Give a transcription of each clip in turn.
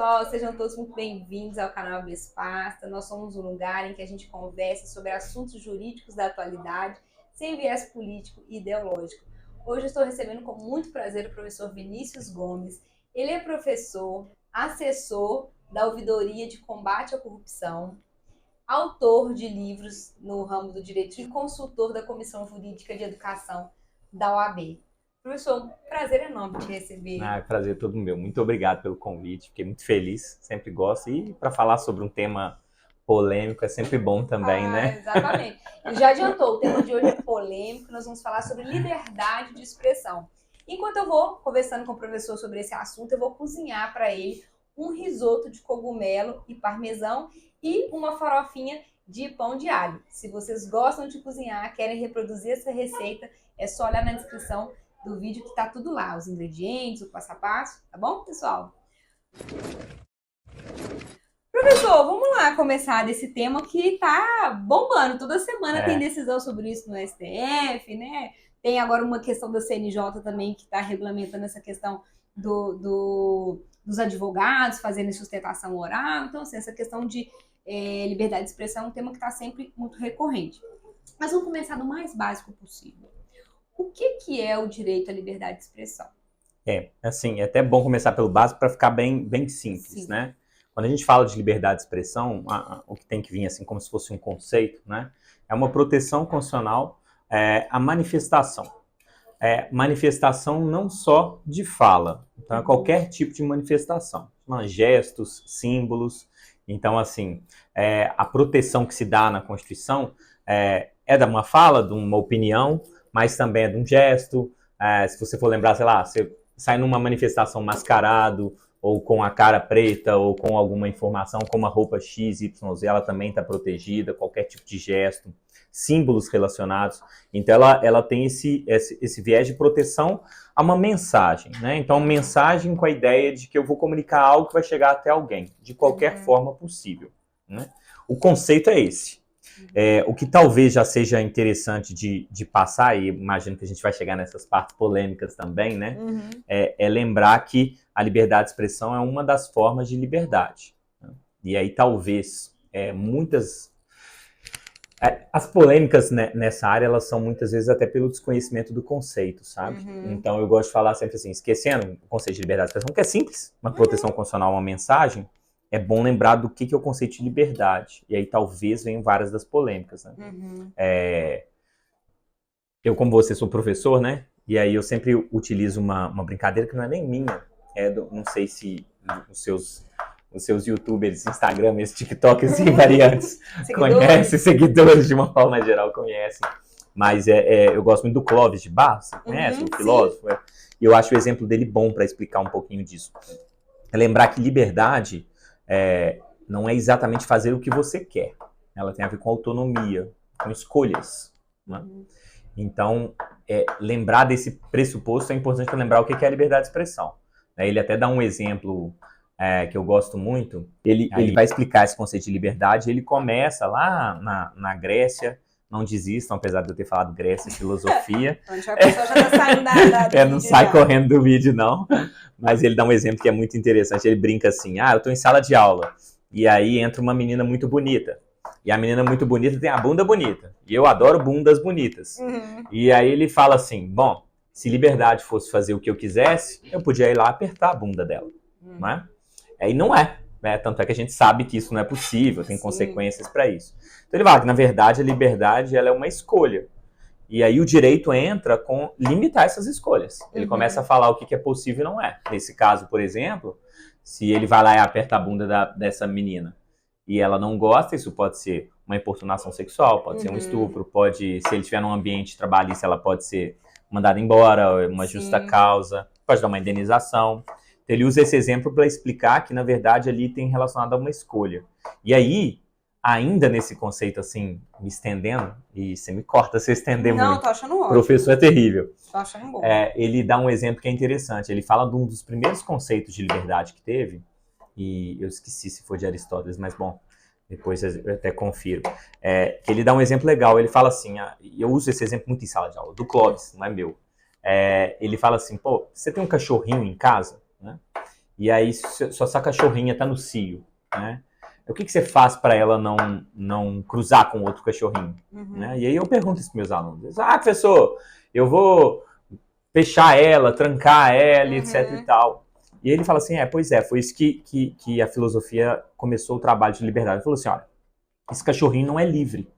pessoal, sejam todos muito bem-vindos ao canal Bespasta. Nós somos um lugar em que a gente conversa sobre assuntos jurídicos da atualidade, sem viés político e ideológico. Hoje eu estou recebendo com muito prazer o professor Vinícius Gomes. Ele é professor, assessor da Ouvidoria de Combate à Corrupção, autor de livros no ramo do direito e consultor da Comissão Jurídica de Educação da OAB. Professor, um prazer enorme te receber. Prazer todo meu. Muito obrigado pelo convite. Fiquei muito feliz, sempre gosto. E para falar sobre um tema polêmico é sempre bom também, né? Exatamente. Ele já adiantou, o tema de hoje é polêmico, nós vamos falar sobre liberdade de expressão. Enquanto eu vou conversando com o professor sobre esse assunto, eu vou cozinhar para ele um risoto de cogumelo e parmesão e uma farofinha de pão de alho. Se vocês gostam de cozinhar, querem reproduzir essa receita, é só olhar na descrição do vídeo que tá tudo lá, os ingredientes, o passo a passo, tá bom, pessoal? Professor, vamos lá começar desse tema que tá bombando. Toda semana tem decisão sobre isso no STF, né? Tem agora uma questão da CNJ também que está regulamentando essa questão dos advogados fazendo sustentação oral. Então, assim, essa questão de liberdade de expressão é um tema que está sempre muito recorrente. Mas vamos começar do mais básico possível. O que é o direito à liberdade de expressão? Assim, é até bom começar pelo básico para ficar bem simples, Sim. né? Quando a gente fala de liberdade de expressão, o que tem que vir assim como se fosse um conceito, né? É uma proteção constitucional à manifestação. Manifestação não só de fala, então é qualquer tipo de manifestação, gestos, símbolos. Então, assim, a proteção que se dá na Constituição é de uma fala, de uma opinião, mas também é de um gesto. Se você for lembrar, sei lá, você sai numa manifestação mascarado, ou com a cara preta, ou com alguma informação, com uma roupa X, Y, Z, ela também está protegida, qualquer tipo de gesto, símbolos relacionados. Então, ela tem esse viés de proteção a uma mensagem, né? Então, uma mensagem com a ideia de que eu vou comunicar algo que vai chegar até alguém, de qualquer forma possível, né? O conceito é esse. O que talvez já seja interessante de passar, e imagino que a gente vai chegar nessas partes polêmicas também, né? É lembrar que a liberdade de expressão é uma das formas de liberdade, né? E aí talvez as polêmicas nessa área, elas são muitas vezes até pelo desconhecimento do conceito, sabe? Então eu gosto de falar sempre assim, esquecendo o conceito de liberdade de expressão, que é simples, uma proteção constitucional, uma mensagem. É bom lembrar do que é o conceito de liberdade. E aí talvez venham várias das polêmicas, né? Eu, como você, sou professor, né? E aí eu sempre utilizo uma brincadeira que não é nem minha. Não sei se os seus youtubers, Instagram, TikTokers e variantes conhecem, seguidores de uma forma geral conhecem. Mas eu gosto muito do Clóvis de Barros, você conhece? Um filósofo. E eu acho o exemplo dele bom para explicar um pouquinho disso. É lembrar que liberdade não é exatamente fazer o que você quer. Ela tem a ver com autonomia, com escolhas, né? Então, lembrar desse pressuposto é importante para lembrar o que é a liberdade de expressão. Ele até dá um exemplo que eu gosto muito. Ele vai explicar esse conceito de liberdade. Ele começa lá na Grécia. Não desistam, apesar de eu ter falado Grécia e filosofia. A pessoa já está saindo da não sai correndo do vídeo, não. Mas ele dá um exemplo que é muito interessante. Ele brinca assim, eu estou em sala de aula. E aí entra uma menina muito bonita. E a menina muito bonita tem a bunda bonita. E eu adoro bundas bonitas. E aí ele fala assim, bom, se liberdade fosse fazer o que eu quisesse, eu podia ir lá apertar a bunda dela. Não é? E não é. Tanto é que a gente sabe que isso não é possível, tem consequências para isso. Então ele fala que, na verdade, a liberdade ela é uma escolha. E aí o direito entra com limitar essas escolhas. Ele começa a falar o que é possível e não é. Nesse caso, por exemplo, se ele vai lá e aperta a bunda dessa menina e ela não gosta, isso pode ser uma importunação sexual, pode ser um estupro, se ele estiver num ambiente trabalhista, ela pode ser mandada embora, uma justa causa, pode dar uma indenização. Então, ele usa esse exemplo para explicar que, na verdade, ali tem relacionado a uma escolha. E aí, ainda nesse conceito, assim, me estendendo, e você me corta se eu estender muito. Não, tô achando ótimo. Professor é terrível. Tô achando bom. Ele dá um exemplo que é interessante. Ele fala de um dos primeiros conceitos de liberdade que teve, e eu esqueci se foi de Aristóteles, mas, bom, depois eu até confiro. Que ele dá um exemplo legal. Ele fala assim, eu uso esse exemplo muito em sala de aula, do Clóvis, não é meu. Ele fala assim, pô, você tem um cachorrinho em casa, né? e aí sua cachorrinha tá no cio, né? O que você faz para ela não cruzar com outro cachorrinho? Né? E aí eu pergunto isso para meus alunos. Professor, eu vou fechar ela, trancar ela, etc e tal. E ele fala assim, pois é, foi isso que a filosofia começou o trabalho de liberdade. Ele falou assim, olha, esse cachorrinho não é livre.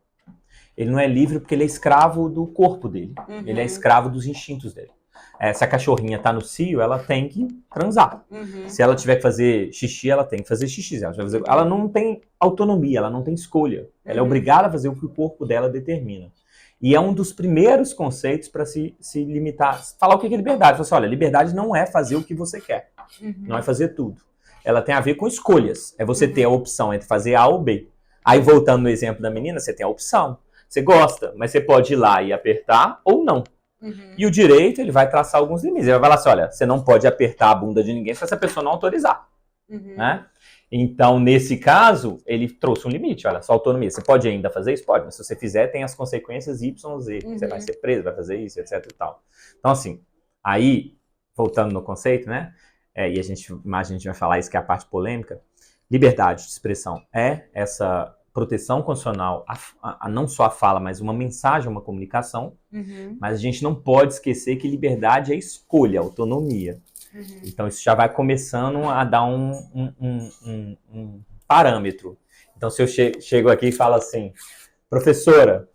Ele não é livre porque ele é escravo do corpo dele. Ele é escravo dos instintos dele. Se a cachorrinha tá no cio, ela tem que transar. Se ela tiver que fazer xixi, ela tem que fazer xixi. Ela não tem autonomia, ela não tem escolha. Ela é obrigada a fazer o que o corpo dela determina. E é um dos primeiros conceitos para se limitar. Falar o que é liberdade. Falar assim, olha, liberdade não é fazer o que você quer. Não é fazer tudo. Ela tem a ver com escolhas. É você ter a opção entre fazer A ou B. Aí, voltando no exemplo da menina, você tem a opção. Você gosta, mas você pode ir lá e apertar ou não. E o direito, ele vai traçar alguns limites. Ele vai falar assim, olha, você não pode apertar a bunda de ninguém se essa pessoa não autorizar. Né? Então, nesse caso, ele trouxe um limite. Olha, sua autonomia. Você pode ainda fazer isso? Pode. Mas se você fizer, tem as consequências Y, Z. Você vai ser preso, vai fazer isso, etc e tal. Então, assim, aí, voltando no conceito, né? E a gente vai falar isso que é a parte polêmica. Liberdade de expressão é essa proteção constitucional, não só a fala, mas uma mensagem, uma comunicação. Mas a gente não pode esquecer que liberdade é escolha, autonomia. Então isso já vai começando a dar um parâmetro. Então se eu chego aqui e falo assim, professora,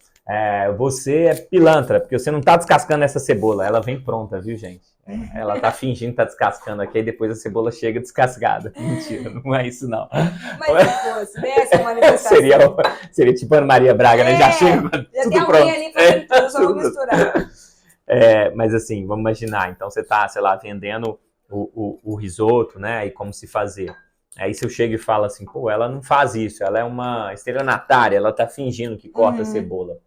você é pilantra, porque você não está descascando essa cebola. Ela vem pronta, viu, gente? Ela está fingindo que está descascando aqui, e depois a cebola chega descascada. Mentira, não é isso não. Mas se fosse, né, essa manifestação. Seria tipo Ana Maria Braga, né? Já chega tudo tem pronto. Ali fazendo tudo, só vou misturar. Mas assim, vamos imaginar. Então você está, sei lá, vendendo o risoto, né? E como se fazer. Aí se eu chego e falo assim, pô, ela não faz isso, ela é uma estelionatária, ela tá fingindo que corta a cebola.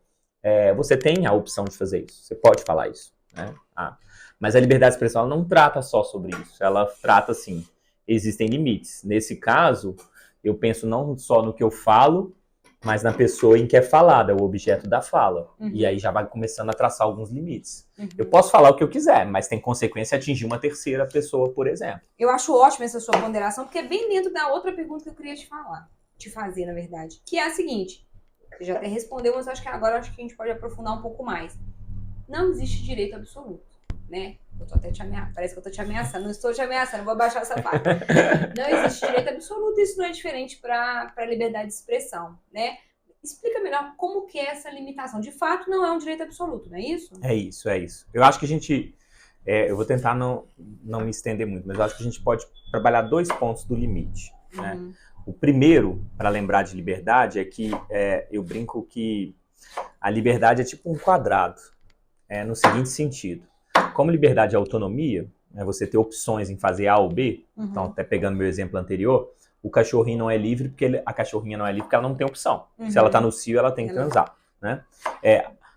Você tem a opção de fazer isso, você pode falar isso, né? Mas a liberdade de expressão ela não trata só sobre isso, ela trata assim, existem limites. Nesse caso, eu penso não só no que eu falo, mas na pessoa em que é falada, o objeto da fala. E aí já vai começando a traçar alguns limites. Eu posso falar o que eu quiser, mas tem consequência atingir uma terceira pessoa, por exemplo. Eu acho ótima essa sua ponderação, porque é bem dentro da outra pergunta que eu queria te fazer, na verdade. Que é a seguinte, você já até respondeu, mas acho que agora a gente pode aprofundar um pouco mais. Não existe direito absoluto, né? Eu tô até te ameaçando, parece que eu tô te ameaçando. Não estou te ameaçando, vou abaixar essa parte. Não existe direito absoluto, isso não é diferente para a liberdade de expressão, né? Explica melhor como que é essa limitação. De fato, não é um direito absoluto, não é isso? É isso. Eu acho que a gente... eu vou tentar não me estender muito, mas eu acho que a gente pode trabalhar 2 pontos do limite, né? O primeiro, para lembrar de liberdade, é que eu brinco que a liberdade é tipo um quadrado, no seguinte sentido. Como liberdade é autonomia, você ter opções em fazer A ou B, então até pegando meu exemplo anterior, o cachorrinho não é livre porque a cachorrinha não é livre porque ela não tem opção. Se ela está no cio, ela tem que transar, né?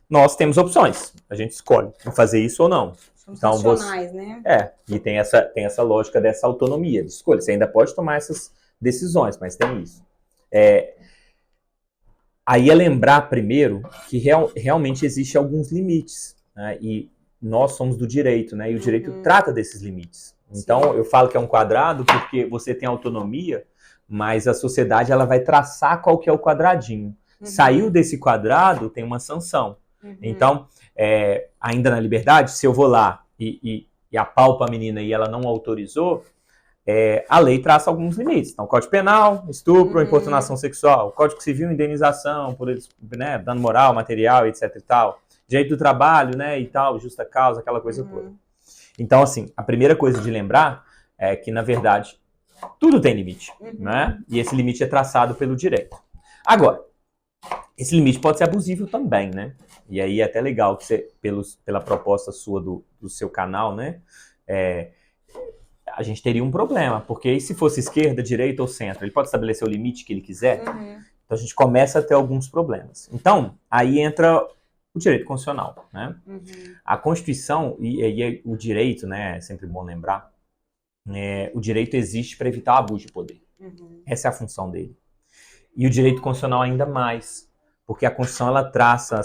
Nós temos opções, a gente escolhe fazer isso ou não. Somos racionais, né? E tem essa lógica dessa autonomia de escolha. Você ainda pode tomar essas decisões, mas tem isso. Aí é lembrar primeiro que realmente existe alguns limites, né? E nós somos do direito, né? E o direito trata desses limites. Então, eu falo que é um quadrado porque você tem autonomia, mas a sociedade ela vai traçar qual que é o quadradinho. Saiu desse quadrado, tem uma sanção. Então, ainda na liberdade, se eu vou lá e apalpo a menina e ela não autorizou, a lei traça alguns limites. Então, Código Penal, estupro, importunação sexual. Código Civil, indenização por dano moral, material, etc e tal. Direito do trabalho, né, e tal, justa causa, aquela coisa toda. Então, assim, a primeira coisa de lembrar é que, na verdade, tudo tem limite, né? E esse limite é traçado pelo direito. Agora, esse limite pode ser abusivo também, né? E aí é até legal que você, pela proposta sua do seu canal, né, a gente teria um problema, porque aí se fosse esquerda, direita ou centro, ele pode estabelecer o limite que ele quiser, então a gente começa a ter alguns problemas. Então, aí entra o direito constitucional, né? A Constituição e o direito, né, é sempre bom lembrar, o direito existe para evitar o abuso de poder. Essa é a função dele. E o direito constitucional ainda mais, porque a Constituição ela traça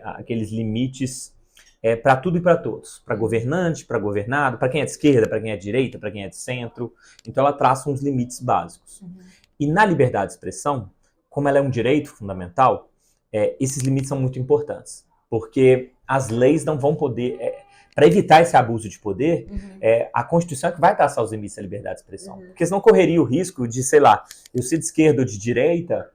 aqueles limites para tudo e para todos. Para governante, para governado, para quem é de esquerda, para quem é de direita, para quem é de centro. Então ela traça uns limites básicos. E na liberdade de expressão, como ela é um direito fundamental, esses limites são muito importantes. Porque as leis não vão poder... para evitar esse abuso de poder, a Constituição é que vai traçar os limites da liberdade de expressão. Porque senão correria o risco de, sei lá, eu ser de esquerda ou de direita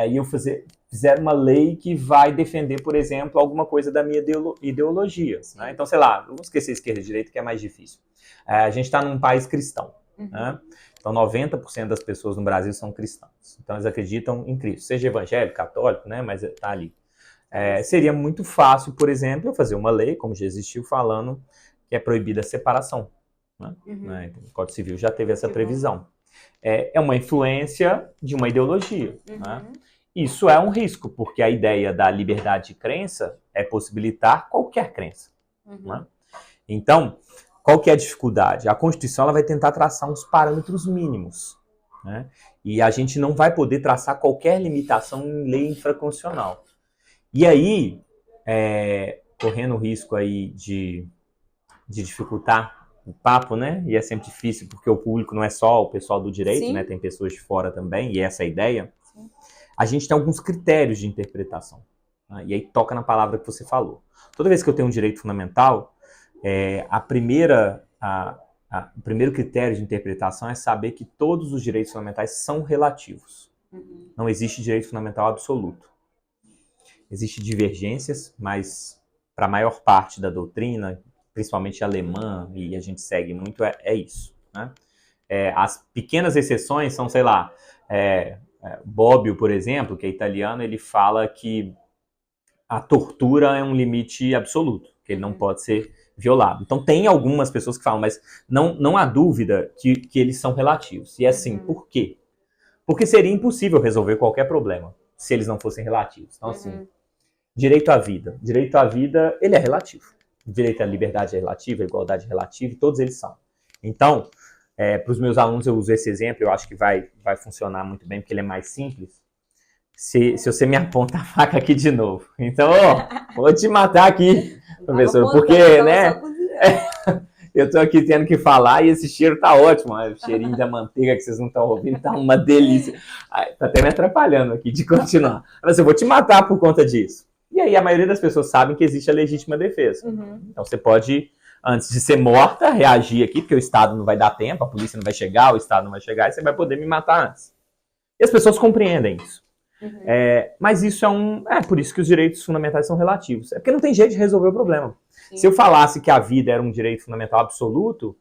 e eu fizer uma lei que vai defender, por exemplo, alguma coisa da minha ideologia. Né? Então, sei lá, vamos esquecer esquerda e direita, que é mais difícil. A gente está num país cristão. Né? Então, 90% das pessoas no Brasil são cristãos. Então, eles acreditam em Cristo. Seja evangélico, católico, né? Mas está ali. Seria muito fácil, por exemplo, eu fazer uma lei, como já existiu, falando que é proibida a separação. Né? O Código Civil já teve essa previsão. É uma influência de uma ideologia. Né? Isso é um risco, porque a ideia da liberdade de crença é possibilitar qualquer crença. Né? Então, qual que é a dificuldade? A Constituição ela vai tentar traçar uns parâmetros mínimos. Né? E a gente não vai poder traçar qualquer limitação em lei infraconstitucional. E aí, correndo o risco aí de dificultar o papo, né? E é sempre difícil, porque o público não é só o pessoal do direito, né? Tem pessoas de fora também, e essa é a ideia. Sim. A gente tem alguns critérios de interpretação. Né? E aí toca na palavra que você falou. Toda vez que eu tenho um direito fundamental, o primeiro critério de interpretação é saber que todos os direitos fundamentais são relativos. Não existe direito fundamental absoluto. Existem divergências, mas para a maior parte da doutrina, principalmente alemã, e a gente segue muito, é isso. Né? As pequenas exceções são, sei lá, Bobbio, por exemplo, que é italiano, ele fala que a tortura é um limite absoluto, que ele não pode ser violado. Então tem algumas pessoas que falam, mas não há dúvida que eles são relativos. E é assim, por quê? Porque seria impossível resolver qualquer problema se eles não fossem relativos. Então, assim, direito à vida. Direito à vida, ele é relativo. Direito à liberdade é relativo, à igualdade é relativa, e todos eles são. Então, para os meus alunos eu uso esse exemplo, eu acho que vai funcionar muito bem, porque ele é mais simples. Se você me aponta a faca aqui de novo. Então, vou te matar aqui, professor, porque, né, eu tô aqui tendo que falar e esse cheiro tá ótimo. O cheirinho da manteiga que vocês não estão ouvindo tá uma delícia. Tá até me atrapalhando aqui de continuar. Mas eu vou te matar por conta disso. E aí a maioria das pessoas sabem que existe a legítima defesa. Então você pode, antes de ser morta, reagir aqui, porque o Estado não vai dar tempo, a polícia não vai chegar, o Estado não vai chegar, e você vai poder me matar antes. E as pessoas compreendem isso. Mas isso por isso que os direitos fundamentais são relativos. É porque não tem jeito de resolver o problema. Sim. Se eu falasse que a vida era um direito fundamental absoluto,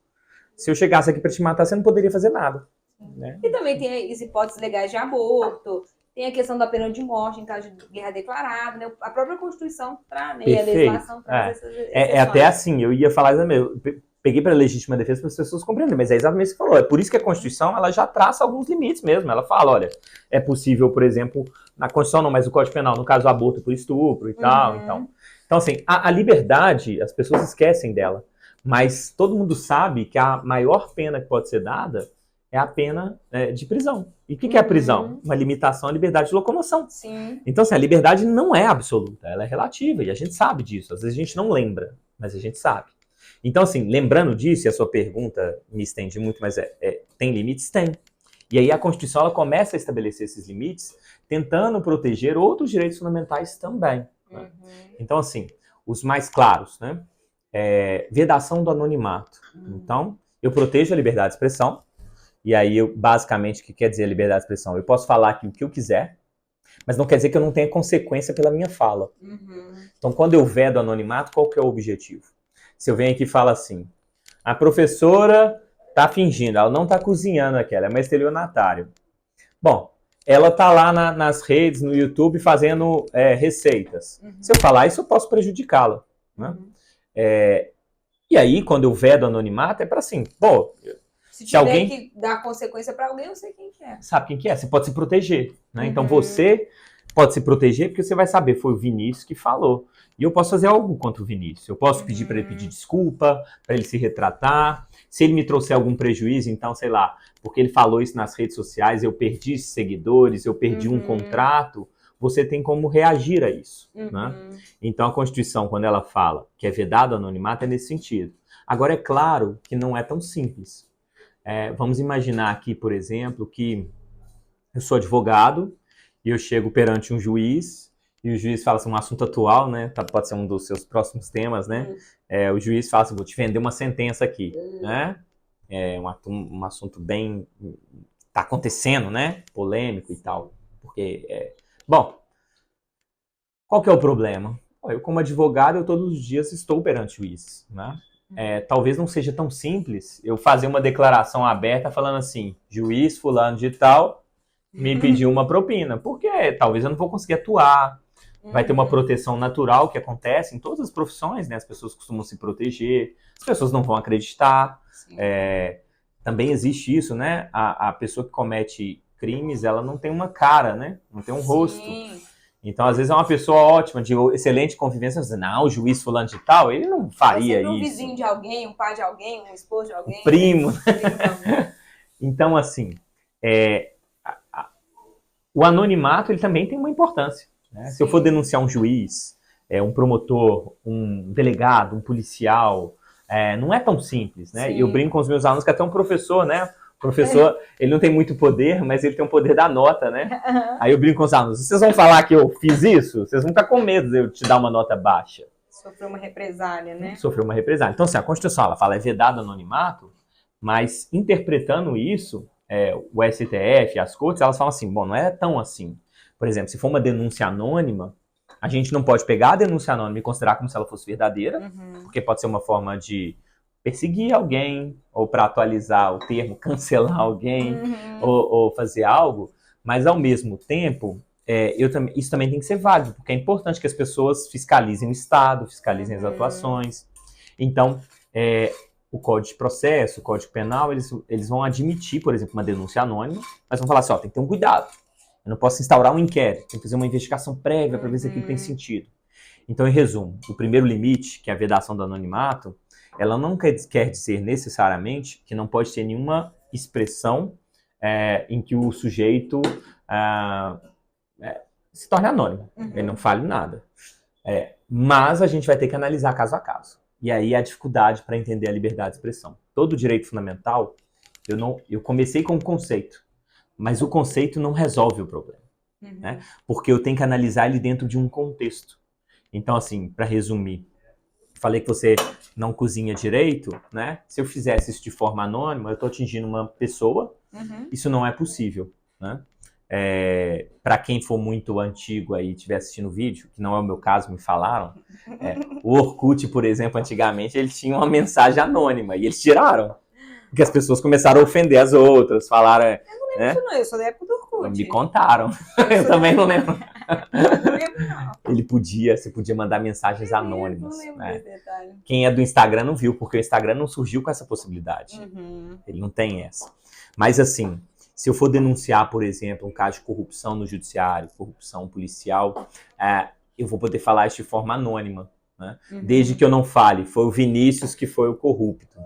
se eu chegasse aqui para te matar, você não poderia fazer nada. Né? E também tem as hipóteses legais de aborto, tem a questão da pena de morte em caso de guerra declarada, né? A própria Constituição traz, né? E a legislação traz essas exceções. Até assim, eu ia falar mesmo. Peguei para a legítima defesa para as pessoas compreenderem, mas é exatamente o que você falou. É por isso que a Constituição ela já traça alguns limites mesmo. Ela fala, olha, é possível, por exemplo, na Constituição não, mas o Código Penal, no caso, aborto por estupro e tal. Então, assim, a liberdade, as pessoas esquecem dela. Mas todo mundo sabe que a maior pena que pode ser dada é a pena de prisão. E o que é a prisão? Uma limitação à liberdade de locomoção. Sim. Então, assim, a liberdade não é absoluta, ela é relativa, e a gente sabe disso. Às vezes a gente não lembra, mas a gente sabe. Então, assim, lembrando disso, e a sua pergunta me estende muito, mas tem limites? Tem. E aí a Constituição ela começa a estabelecer esses limites, tentando proteger outros direitos fundamentais também. Né? Então, assim, os mais claros, né? Vedação do anonimato. Então, eu protejo a liberdade de expressão, e aí, basicamente, o que quer dizer a liberdade de expressão? Eu posso falar aqui o que eu quiser, mas não quer dizer que eu não tenha consequência pela minha fala. Então, quando eu vedo anonimato, qual que é o objetivo? Se eu venho aqui e falo assim, a professora está fingindo, ela não está cozinhando aqui, ela é uma estelionatária. Bom, ela está lá nas redes, no YouTube, fazendo receitas. Se eu falar isso, eu posso prejudicá-la. Né? E aí, quando eu vedo anonimato, é para assim, pô... Se tiver alguém que dar consequência para alguém, eu sei quem que é. Sabe quem que é? Você pode se proteger. Né? Então você pode se proteger porque você vai saber, foi o Vinícius que falou. E eu posso fazer algo contra o Vinícius. Eu posso pedir para ele pedir desculpa, para ele se retratar. Se ele me trouxer algum prejuízo, então, sei lá, porque ele falou isso nas redes sociais, eu perdi seguidores, eu perdi um contrato. você tem como reagir a isso. Né? Então, a Constituição, quando ela fala que é vedado o anonimato, é nesse sentido. Agora, é claro que não é tão simples. Vamos imaginar aqui, por exemplo, que eu sou advogado e eu chego perante um juiz e o juiz fala assim, um assunto atual, né? Pode ser um dos seus próximos temas, né? O juiz fala assim, vou te vender uma sentença aqui, né? É um assunto bem... tá acontecendo, né? Polêmico e tal. Porque, bom, qual que é o problema? Eu, como advogado, eu todos os dias estou perante o juiz, né? Talvez não seja tão simples eu fazer uma declaração aberta falando assim, juiz fulano de tal me pediu uma propina, porque talvez eu não vou conseguir atuar, vai ter uma proteção natural que acontece em todas as profissões, né? As pessoas costumam se proteger, as pessoas não vão acreditar, também existe isso, né? A pessoa que comete crimes, ela não tem uma cara, né? Não tem um rosto. Então, às vezes, é uma pessoa ótima, de excelente convivência, você diz, não, o juiz fulano de tal, ele não faria isso. Um vizinho de alguém, um pai de alguém, um esposo de alguém. Um primo. Então, assim, o anonimato, ele também tem uma importância. Né? Se eu for denunciar um juiz, um promotor, um delegado, um policial, não é tão simples, né? Eu brinco com os meus alunos que até um professor, né? O professor, ele não tem muito poder, mas ele tem o poder da nota, né? Aí eu brinco com os alunos, vocês vão falar que eu fiz isso? Vocês vão ficar com medo de eu te dar uma nota baixa. Sofreu uma represália, né? Sofreu uma represália. Então, assim, a Constituição, ela fala, é vedado anonimato, mas interpretando isso, o STF, as cortes, elas falam assim, bom, não é tão assim. Por exemplo, se for uma denúncia anônima, a gente não pode pegar a denúncia anônima e considerar como se ela fosse verdadeira, porque pode ser uma forma de perseguir alguém, ou para atualizar o termo, cancelar alguém, ou fazer algo, mas ao mesmo tempo, isso também tem que ser válido, porque é importante que as pessoas fiscalizem o Estado, fiscalizem as atuações. Então, o Código de Processo, o Código Penal, eles vão admitir, por exemplo, uma denúncia anônima, mas vão falar assim, tem que ter um cuidado. Eu não posso instaurar um inquérito, tem que fazer uma investigação prévia para ver se aquilo tem sentido. Então, em resumo, o primeiro limite, que é a vedação do anonimato, ela não quer dizer necessariamente que não pode ter nenhuma expressão em que o sujeito se torne anônimo, ele não fale nada. Mas a gente vai ter que analisar caso a caso. E aí a dificuldade para entender a liberdade de expressão. Todo direito fundamental, eu comecei com o conceito, mas o conceito não resolve o problema. Né? Porque eu tenho que analisar ele dentro de um contexto. Então, assim, para resumir, falei que você não cozinha direito, né? Se eu fizesse isso de forma anônima, eu estou atingindo uma pessoa, isso não é possível, né? Para quem for muito antigo aí e estiver assistindo o vídeo, que não é o meu caso, me falaram, o Orkut, por exemplo, antigamente, ele tinha uma mensagem anônima e eles tiraram, porque as pessoas começaram a ofender as outras, falaram... Eu não lembro disso não, eu sou da época do Orkut. Me contaram, eu também não lembro. Eu não lembro não. Você podia mandar mensagens anônimas. Não lembro desse detalhe. Quem é do Instagram não viu, porque o Instagram não surgiu com essa possibilidade. Ele não tem essa. Mas assim, se eu for denunciar, por exemplo, um caso de corrupção no judiciário, corrupção policial, eu vou poder falar isso de forma anônima. Né? Desde que eu não fale, foi o Vinícius que foi o corrupto.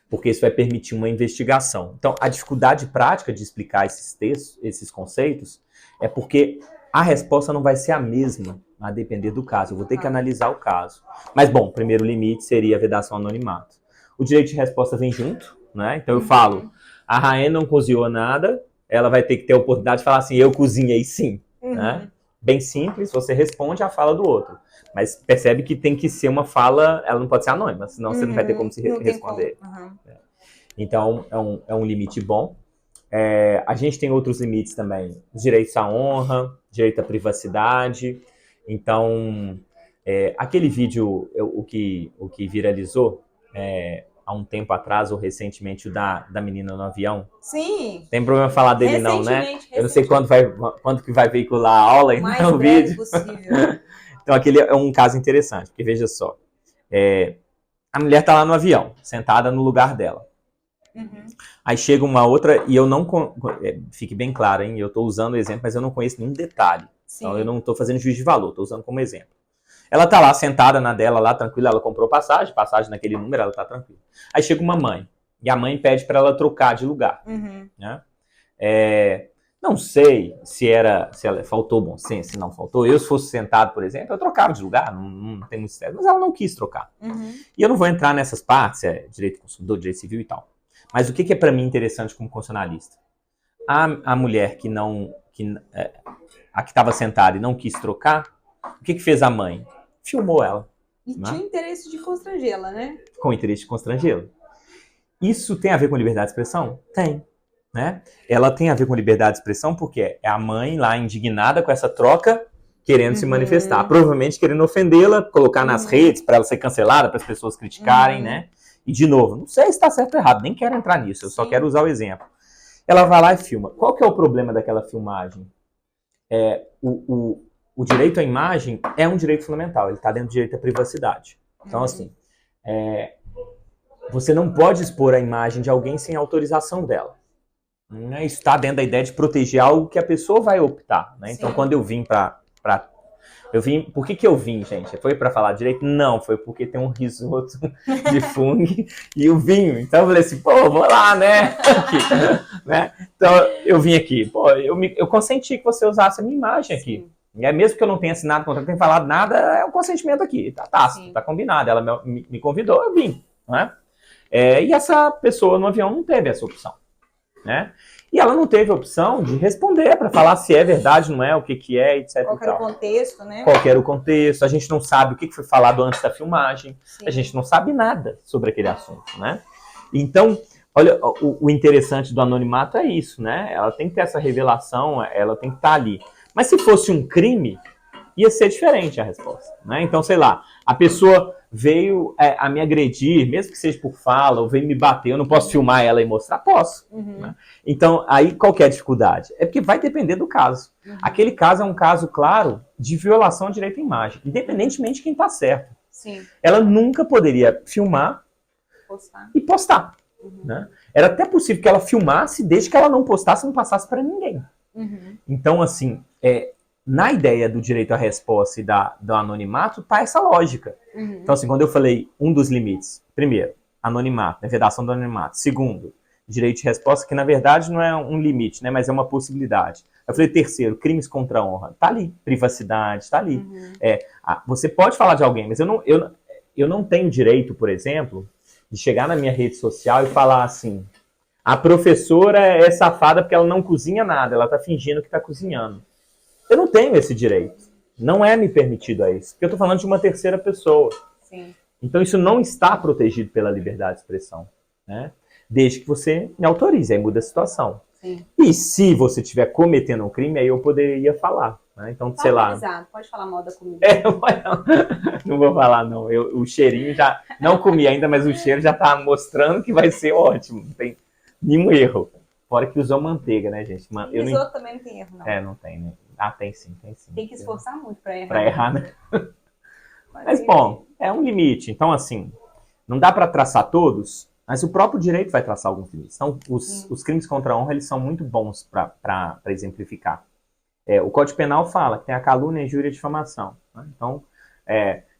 Porque isso vai permitir uma investigação. Então, a dificuldade prática de explicar esses textos, esses conceitos, é porque a resposta não vai ser a mesma, a depender do caso. Eu vou ter que analisar o caso. Mas, bom, o primeiro limite seria a vedação ao anonimato. O direito de resposta vem junto, né? Então eu falo, a Raê não cozinhou nada, ela vai ter que ter a oportunidade de falar assim, eu cozinhei sim. Né? Bem simples, você responde a fala do outro. Mas percebe que tem que ser uma fala, ela não pode ser anônima, senão você não vai ter como se responder. Então, é um limite bom. A gente tem outros limites também. Direitos à honra, direito à privacidade. Então, aquele vídeo, o que viralizou há um tempo atrás, ou recentemente, o da menina no avião. Sim. Tem problema falar dele não, né? Eu não sei quando que vai veicular a aula, então o vídeo. Possível. Então, aquele é um caso interessante, porque veja só. A mulher está lá no avião, sentada no lugar dela. Aí chega uma outra, e eu não... Fique bem claro, hein? Eu estou usando o exemplo, mas eu não conheço nenhum detalhe. Sim. Então, eu não estou fazendo juízo de valor, estou usando como exemplo. Ela está lá, sentada na dela, lá, tranquila, ela comprou passagem naquele número, ela está tranquila. Aí chega uma mãe, e a mãe pede para ela trocar de lugar. Né? Não sei se ela faltou bom senso, se não faltou. Eu, se fosse sentado, por exemplo, eu trocava de lugar, não tem muito estresse, mas ela não quis trocar. E eu não vou entrar nessas partes, direito do consumidor, direito civil e tal. Mas o que é para mim interessante como constitucionalista? A mulher a que estava sentada e não quis trocar, o que fez a mãe? Filmou ela. E tinha interesse de constrangê-la, né? Com interesse de constrangê-la. Isso tem a ver com liberdade de expressão? Tem. Né? Ela tem a ver com liberdade de expressão porque é a mãe lá indignada com essa troca, querendo se manifestar. Provavelmente querendo ofendê-la, colocar nas redes para ela ser cancelada, para as pessoas criticarem, né? E, de novo, não sei se está certo ou errado, nem quero entrar nisso, eu só quero usar o exemplo. Ela vai lá e filma. Qual que é o problema daquela filmagem? O direito à imagem é um direito fundamental, ele está dentro do direito à privacidade. Então, assim, você não pode expor a imagem de alguém sem autorização dela. Isso está dentro da ideia de proteger algo que a pessoa vai optar. Né? Então, quando eu vim por que eu vim, gente? Foi para falar direito? Não, foi porque tem um risoto de fungo e o vinho. Então eu falei assim, pô, vou lá, né? Aqui, né? Então eu vim aqui, pô, eu consenti que você usasse a minha imagem aqui. E mesmo que eu não tenha assinado contrato, não tenha falado nada, é um consentimento aqui, tá tácito, tá combinado. Ela me convidou, eu vim. Né? E essa pessoa no avião não teve essa opção. Né? E ela não teve a opção de responder para falar se é verdade, não é, o que é, etc. Qual era o contexto, né? Qual era o contexto, a gente não sabe o que foi falado antes da filmagem, a gente não sabe nada sobre aquele assunto, né? Então, olha, o interessante do anonimato é isso, né? Ela tem que ter essa revelação, ela tem que estar ali. Mas se fosse um crime, ia ser diferente a resposta, né? Então, sei lá, a pessoa veio a me agredir, mesmo que seja por fala, ou veio me bater, eu não posso filmar ela e mostrar? Posso. Né? Então, aí qual que é a dificuldade? É porque vai depender do caso. Aquele caso é um caso, claro, de violação ao direito à imagem, independentemente de quem está certo. Sim. Ela nunca poderia filmar e postar. Né? Era até possível que ela filmasse, desde que ela não postasse, não passasse para ninguém. Então, assim, na ideia do direito à resposta e do anonimato, tá essa lógica. Então, assim, quando eu falei um dos limites, primeiro, anonimato, né, vedação do anonimato. Segundo, direito de resposta, que na verdade não é um limite, né, mas é uma possibilidade. Eu falei terceiro, crimes contra a honra. Tá ali, privacidade, tá ali. Você pode falar de alguém, mas eu não tenho direito, por exemplo, de chegar na minha rede social e falar assim, a professora é safada porque ela não cozinha nada, ela tá fingindo que tá cozinhando. Eu não tenho esse direito. Não é me permitido a isso. Porque eu estou falando de uma terceira pessoa. Sim. Então isso não está protegido pela liberdade de expressão. Né? Desde que você me autorize, aí muda a situação. Sim. E se você estiver cometendo um crime, aí eu poderia falar. Né? Então, sei lá. Pode falar mal da comida. Não vou falar, não. O cheirinho já... Não comi ainda, mas o cheiro já está mostrando que vai ser ótimo. Não tem nenhum erro. Fora que usou manteiga, né, gente? Risoto também não tem erro, não. Não tem, né? Tem sim. Tem que esforçar muito para errar. Para errar, né? Mas, bom, é um limite. Então, assim, não dá para traçar todos, mas o próprio direito vai traçar alguns limites. Então, os crimes contra a honra, eles são muito bons para exemplificar. O Código Penal fala que tem a calúnia, a injúria e a difamação. Né? Então,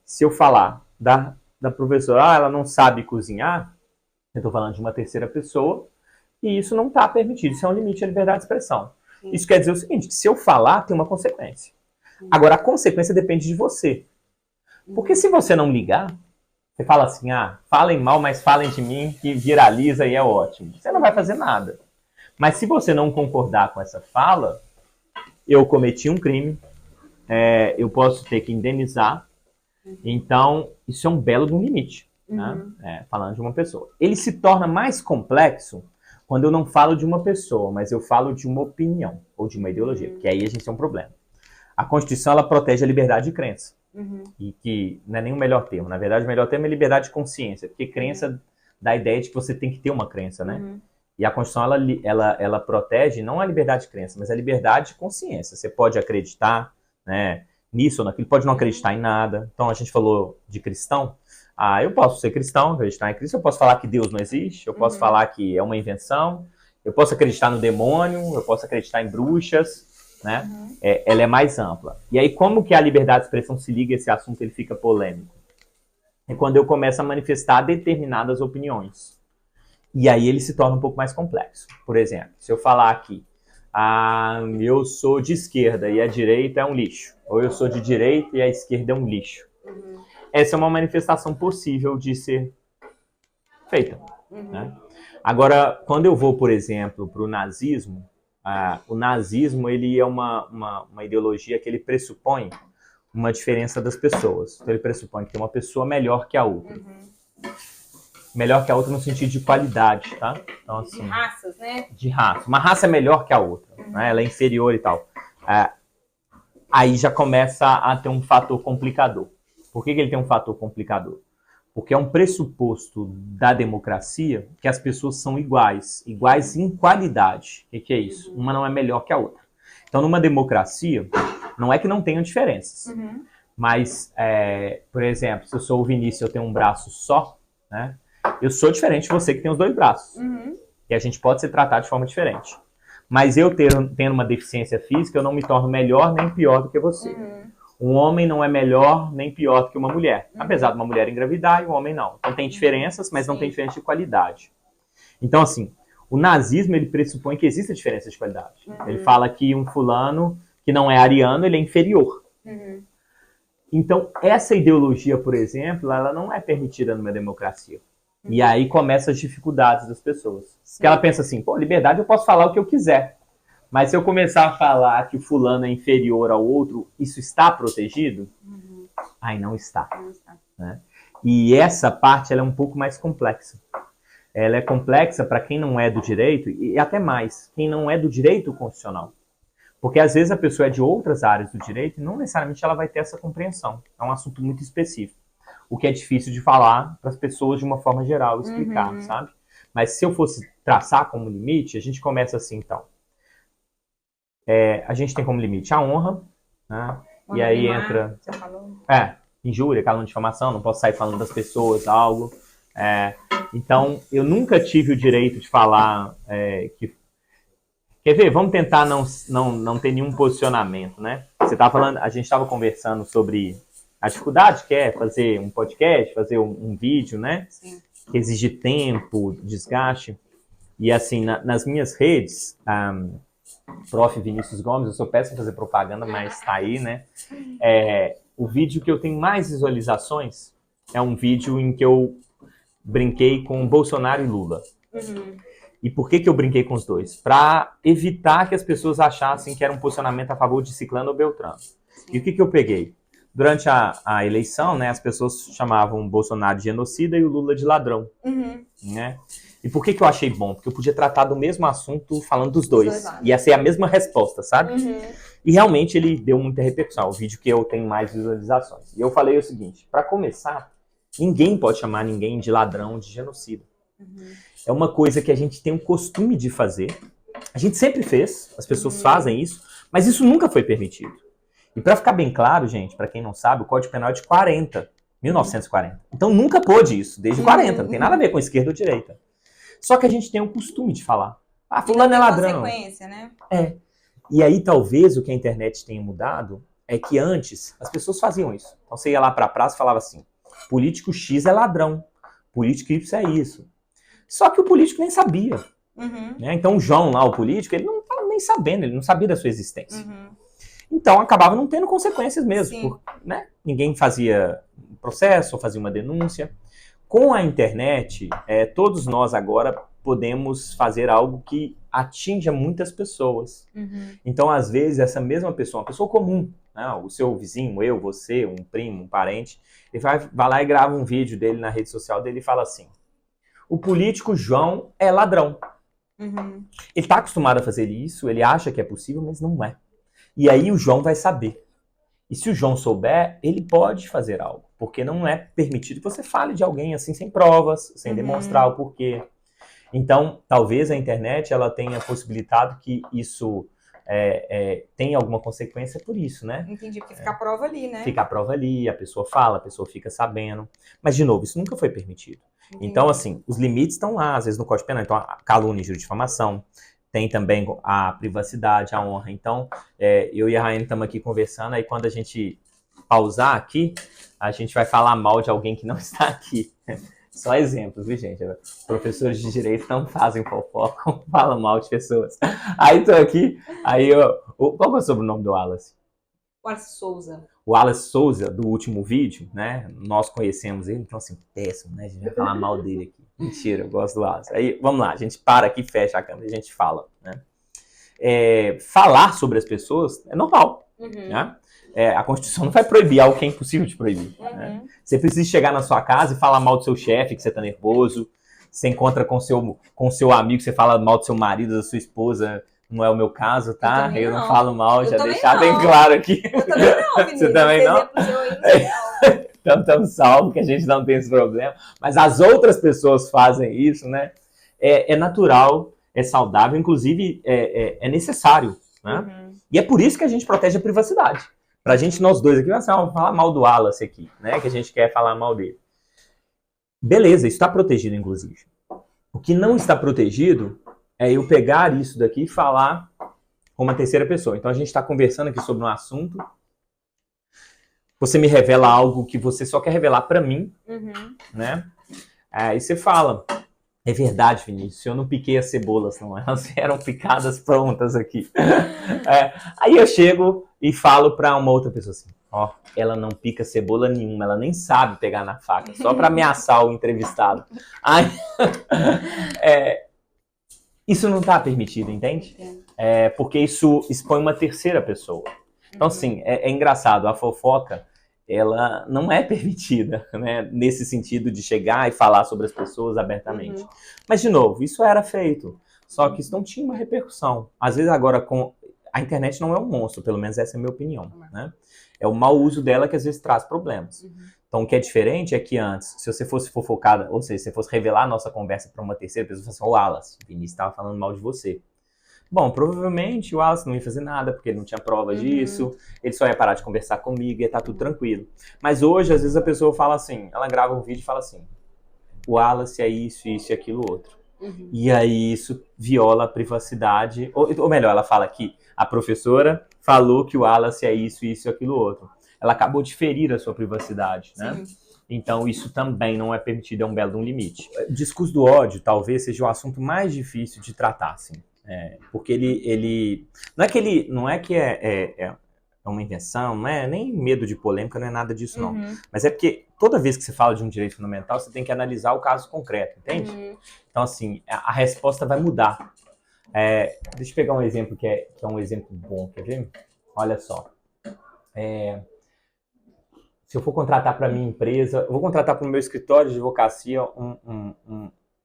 se eu falar da professora, ela não sabe cozinhar, eu estou falando de uma terceira pessoa, e isso não está permitido. Isso é um limite à liberdade de expressão. Sim. Isso quer dizer o seguinte, que se eu falar, tem uma consequência. Agora, a consequência depende de você. Porque se você não ligar, você fala assim, falem mal, mas falem de mim, que viraliza e é ótimo. Você não vai fazer nada. Mas se você não concordar com essa fala, eu cometi um crime, eu posso ter que indenizar. Então, isso é um belo de um limite. Né? Falando de uma pessoa. Ele se torna mais complexo quando eu não falo de uma pessoa, mas eu falo de uma opinião ou de uma ideologia, porque aí a gente tem um problema. A Constituição, ela protege a liberdade de crença, e que não é nem o melhor termo. Na verdade, o melhor termo é liberdade de consciência, porque crença dá a ideia de que você tem que ter uma crença, né? E a Constituição, ela protege não a liberdade de crença, mas a liberdade de consciência. Você pode acreditar, né, nisso ou naquilo, pode não acreditar em nada. Então, a gente falou de cristão. Eu posso ser cristão, acreditar em Cristo, eu posso falar que Deus não existe, eu posso falar que é uma invenção, eu posso acreditar no demônio, eu posso acreditar em bruxas, né? Ela é mais ampla. E aí, como que a liberdade de expressão se liga a esse assunto, ele fica polêmico? É quando eu começo a manifestar determinadas opiniões. E aí ele se torna um pouco mais complexo. Por exemplo, se eu falar aqui, eu sou de esquerda e a direita é um lixo. Ou eu sou de direita e a esquerda é um lixo. Essa é uma manifestação possível de ser feita. Né? Agora, quando eu vou, por exemplo, para o nazismo ele é uma ideologia que ele pressupõe uma diferença das pessoas. Então, ele pressupõe que tem uma pessoa melhor que a outra. Melhor que a outra no sentido de qualidade, tá? Então, assim, de raças, né? De raça. Uma raça é melhor que a outra, né? Ela é inferior e tal. Aí já começa a ter um fator complicador. Por que ele tem um fator complicador? Porque é um pressuposto da democracia que as pessoas são iguais em qualidade. O que é isso? Uma não é melhor que a outra. Então, numa democracia, não é que não tenham diferenças. Mas, por exemplo, se eu sou o Vinícius e eu tenho um braço só, né? Eu sou diferente de você que tem os dois braços. E a gente pode se tratar de forma diferente. Mas eu tendo uma deficiência física, eu não me torno melhor nem pior do que você. Um homem não é melhor nem pior do que uma mulher. Apesar de uma mulher engravidar e um homem não. Então tem diferenças, mas não tem diferença de qualidade. Então, assim, o nazismo, ele pressupõe que existe diferença de qualidade. Ele fala que um fulano que não é ariano, ele é inferior. Então, essa ideologia, por exemplo, ela não é permitida numa democracia. E aí começam as dificuldades das pessoas. Porque ela pensa assim, pô, liberdade eu posso falar o que eu quiser. Mas se eu começar a falar que o fulano é inferior ao outro, isso está protegido? Aí não está. Né? E essa parte ela é um pouco mais complexa. Ela é complexa para quem não é do direito, e até mais, quem não é do direito constitucional. Porque às vezes a pessoa é de outras áreas do direito e não necessariamente ela vai ter essa compreensão. É um assunto muito específico. O que é difícil de falar para as pessoas de uma forma geral, explicar, sabe? Mas se eu fosse traçar como limite, a gente começa assim, então. A gente tem como limite a honra, né? E aí entra... Você falou? Injúria, calúnia, difamação, não posso sair falando das pessoas, algo. Então, eu nunca tive o direito de falar que... Quer ver? Vamos tentar não ter nenhum posicionamento, né? Você tá falando, a gente estava conversando sobre a dificuldade que é fazer um podcast, fazer um vídeo, né? Sim. Que exige tempo, desgaste. E assim, nas minhas redes, Prof. Vinícius Gomes, eu sou péssimo em fazer propaganda, mas tá aí, né? O vídeo que eu tenho mais visualizações é um vídeo em que eu brinquei com Bolsonaro e Lula. E por que eu brinquei com os dois? Para evitar que as pessoas achassem que era um posicionamento a favor de Ciclano ou Beltrano. E o que eu peguei? Durante a eleição, né, as pessoas chamavam o Bolsonaro de genocida e o Lula de ladrão. Né? E por que eu achei bom? Porque eu podia tratar do mesmo assunto falando dos dois. Ia ser a mesma resposta, sabe? E realmente ele deu muita repercussão. O vídeo que eu tenho mais visualizações. E eu falei o seguinte, para começar, ninguém pode chamar ninguém de ladrão, de genocida. É uma coisa que a gente tem o costume de fazer. A gente sempre fez, as pessoas fazem isso, mas isso nunca foi permitido. E para ficar bem claro, gente, para quem não sabe, o Código Penal é de 1940. Então nunca pôde isso, desde 40, não tem nada a ver com esquerda ou direita. Só que a gente tem o costume de falar, fulano é ladrão. Consequência, né? E aí talvez o que a internet tenha mudado é que antes as pessoas faziam isso. Então você ia lá para a praça e falava assim, político X é ladrão, político Y é isso. Só que o político nem sabia. Né? Então o João lá, o político, ele não estava nem sabendo, ele não sabia da sua existência. Então acabava não tendo consequências mesmo. Né? Ninguém fazia processo ou fazia uma denúncia. Com a internet, todos nós agora podemos fazer algo que atinja muitas pessoas. Então, às vezes, essa mesma pessoa, uma pessoa comum, né? O seu vizinho, eu, você, um primo, um parente, ele vai lá e grava um vídeo dele na rede social dele e fala assim, o político João é ladrão. Ele está acostumado a fazer isso, ele acha que é possível, mas não é. E aí o João vai saber. E se o João souber, ele pode fazer algo. Porque não é permitido que você fale de alguém assim sem provas, sem demonstrar o porquê. Então, talvez a internet ela tenha possibilitado que isso tenha alguma consequência por isso, né? Entendi, porque fica a prova ali, né? Fica a prova ali, a pessoa fala, a pessoa fica sabendo. Mas, de novo, isso nunca foi permitido. Entendi. Então, assim, os limites estão lá, às vezes, no Código Penal. Então, a calúnia, injúria e difamação. Tem também a privacidade, a honra. Então, eu e a Raiane estamos aqui conversando, aí quando a gente pausar aqui, a gente vai falar mal de alguém que não está aqui. Só exemplos, viu, gente? Professores de direito não fazem fofoca, não falam mal de pessoas. Aí tô aqui, qual que é o sobrenome do Wallace? Wallace Souza. O Wallace Souza, do último vídeo, né? Nós conhecemos ele, então assim, péssimo, né? A gente vai falar mal dele aqui. Mentira, eu gosto do Wallace. Aí, vamos lá, a gente para aqui, fecha a câmera e a gente fala, né? Falar sobre as pessoas é normal, né? A Constituição não vai proibir algo que é impossível de proibir. Né? Você precisa chegar na sua casa e falar mal do seu chefe, que você tá nervoso. Você encontra com seu amigo, você fala mal do seu marido, da sua esposa. Não é o meu caso, tá? Eu não falo mal, já deixar bem claro aqui. Eu também não, Vinícius. Você também não? Então estamos salvos, que a gente não tem esse problema. Mas as outras pessoas fazem isso, né? É natural, é saudável, inclusive é necessário, né? E é por isso que a gente protege a privacidade. Pra gente, nós dois aqui, vamos falar mal do Wallace aqui, né? Que a gente quer falar mal dele. Beleza, isso está protegido, inclusive. O que não está protegido é eu pegar isso daqui e falar com uma terceira pessoa. Então a gente está conversando aqui sobre um assunto. Você me revela algo que você só quer revelar para mim, né? Aí você fala, é verdade, Vinícius, eu não piquei as cebolas, não. Elas eram picadas prontas aqui. Aí eu chego e falo para uma outra pessoa assim, ó, ela não pica cebola nenhuma, ela nem sabe pegar na faca, só para ameaçar o entrevistado. Aí, isso não está permitido, entende? Porque isso expõe uma terceira pessoa. Então, assim, é engraçado, a fofoca, ela não é permitida, né? Nesse sentido de chegar e falar sobre as pessoas abertamente. Mas, de novo, isso era feito, só que isso não tinha uma repercussão. Às vezes, agora, a internet não é um monstro, pelo menos essa é a minha opinião, né? É o mau uso dela que às vezes traz problemas. Então, o que é diferente é que antes, se você fosse fofocada, ou seja, se você fosse revelar a nossa conversa para uma terceira pessoa, você falasse assim, Wallace, o Vinícius estava falando mal de você. Bom, provavelmente o Wallace não ia fazer nada, porque ele não tinha prova disso, ele só ia parar de conversar comigo e ia estar tudo tranquilo. Mas hoje, às vezes, a pessoa fala assim, ela grava um vídeo e fala assim, o Wallace é isso, isso e aquilo outro. E aí isso viola a privacidade, ou melhor, ela fala que a professora falou que o Wallace é isso, isso e aquilo outro. Ela acabou de ferir a sua privacidade, né? Então isso também não é permitido, é um belo limite. O discurso do ódio talvez seja o assunto mais difícil de tratar, assim. Porque ele não é que é uma invenção, não é nem medo de polêmica, não é nada disso não. Mas é porque toda vez que você fala de um direito fundamental, você tem que analisar o caso concreto, entende? Então assim, a resposta vai mudar. Deixa eu pegar um exemplo que é um exemplo bom, quer ver? Olha só. Se eu for contratar para minha empresa, eu vou contratar para o meu escritório de advocacia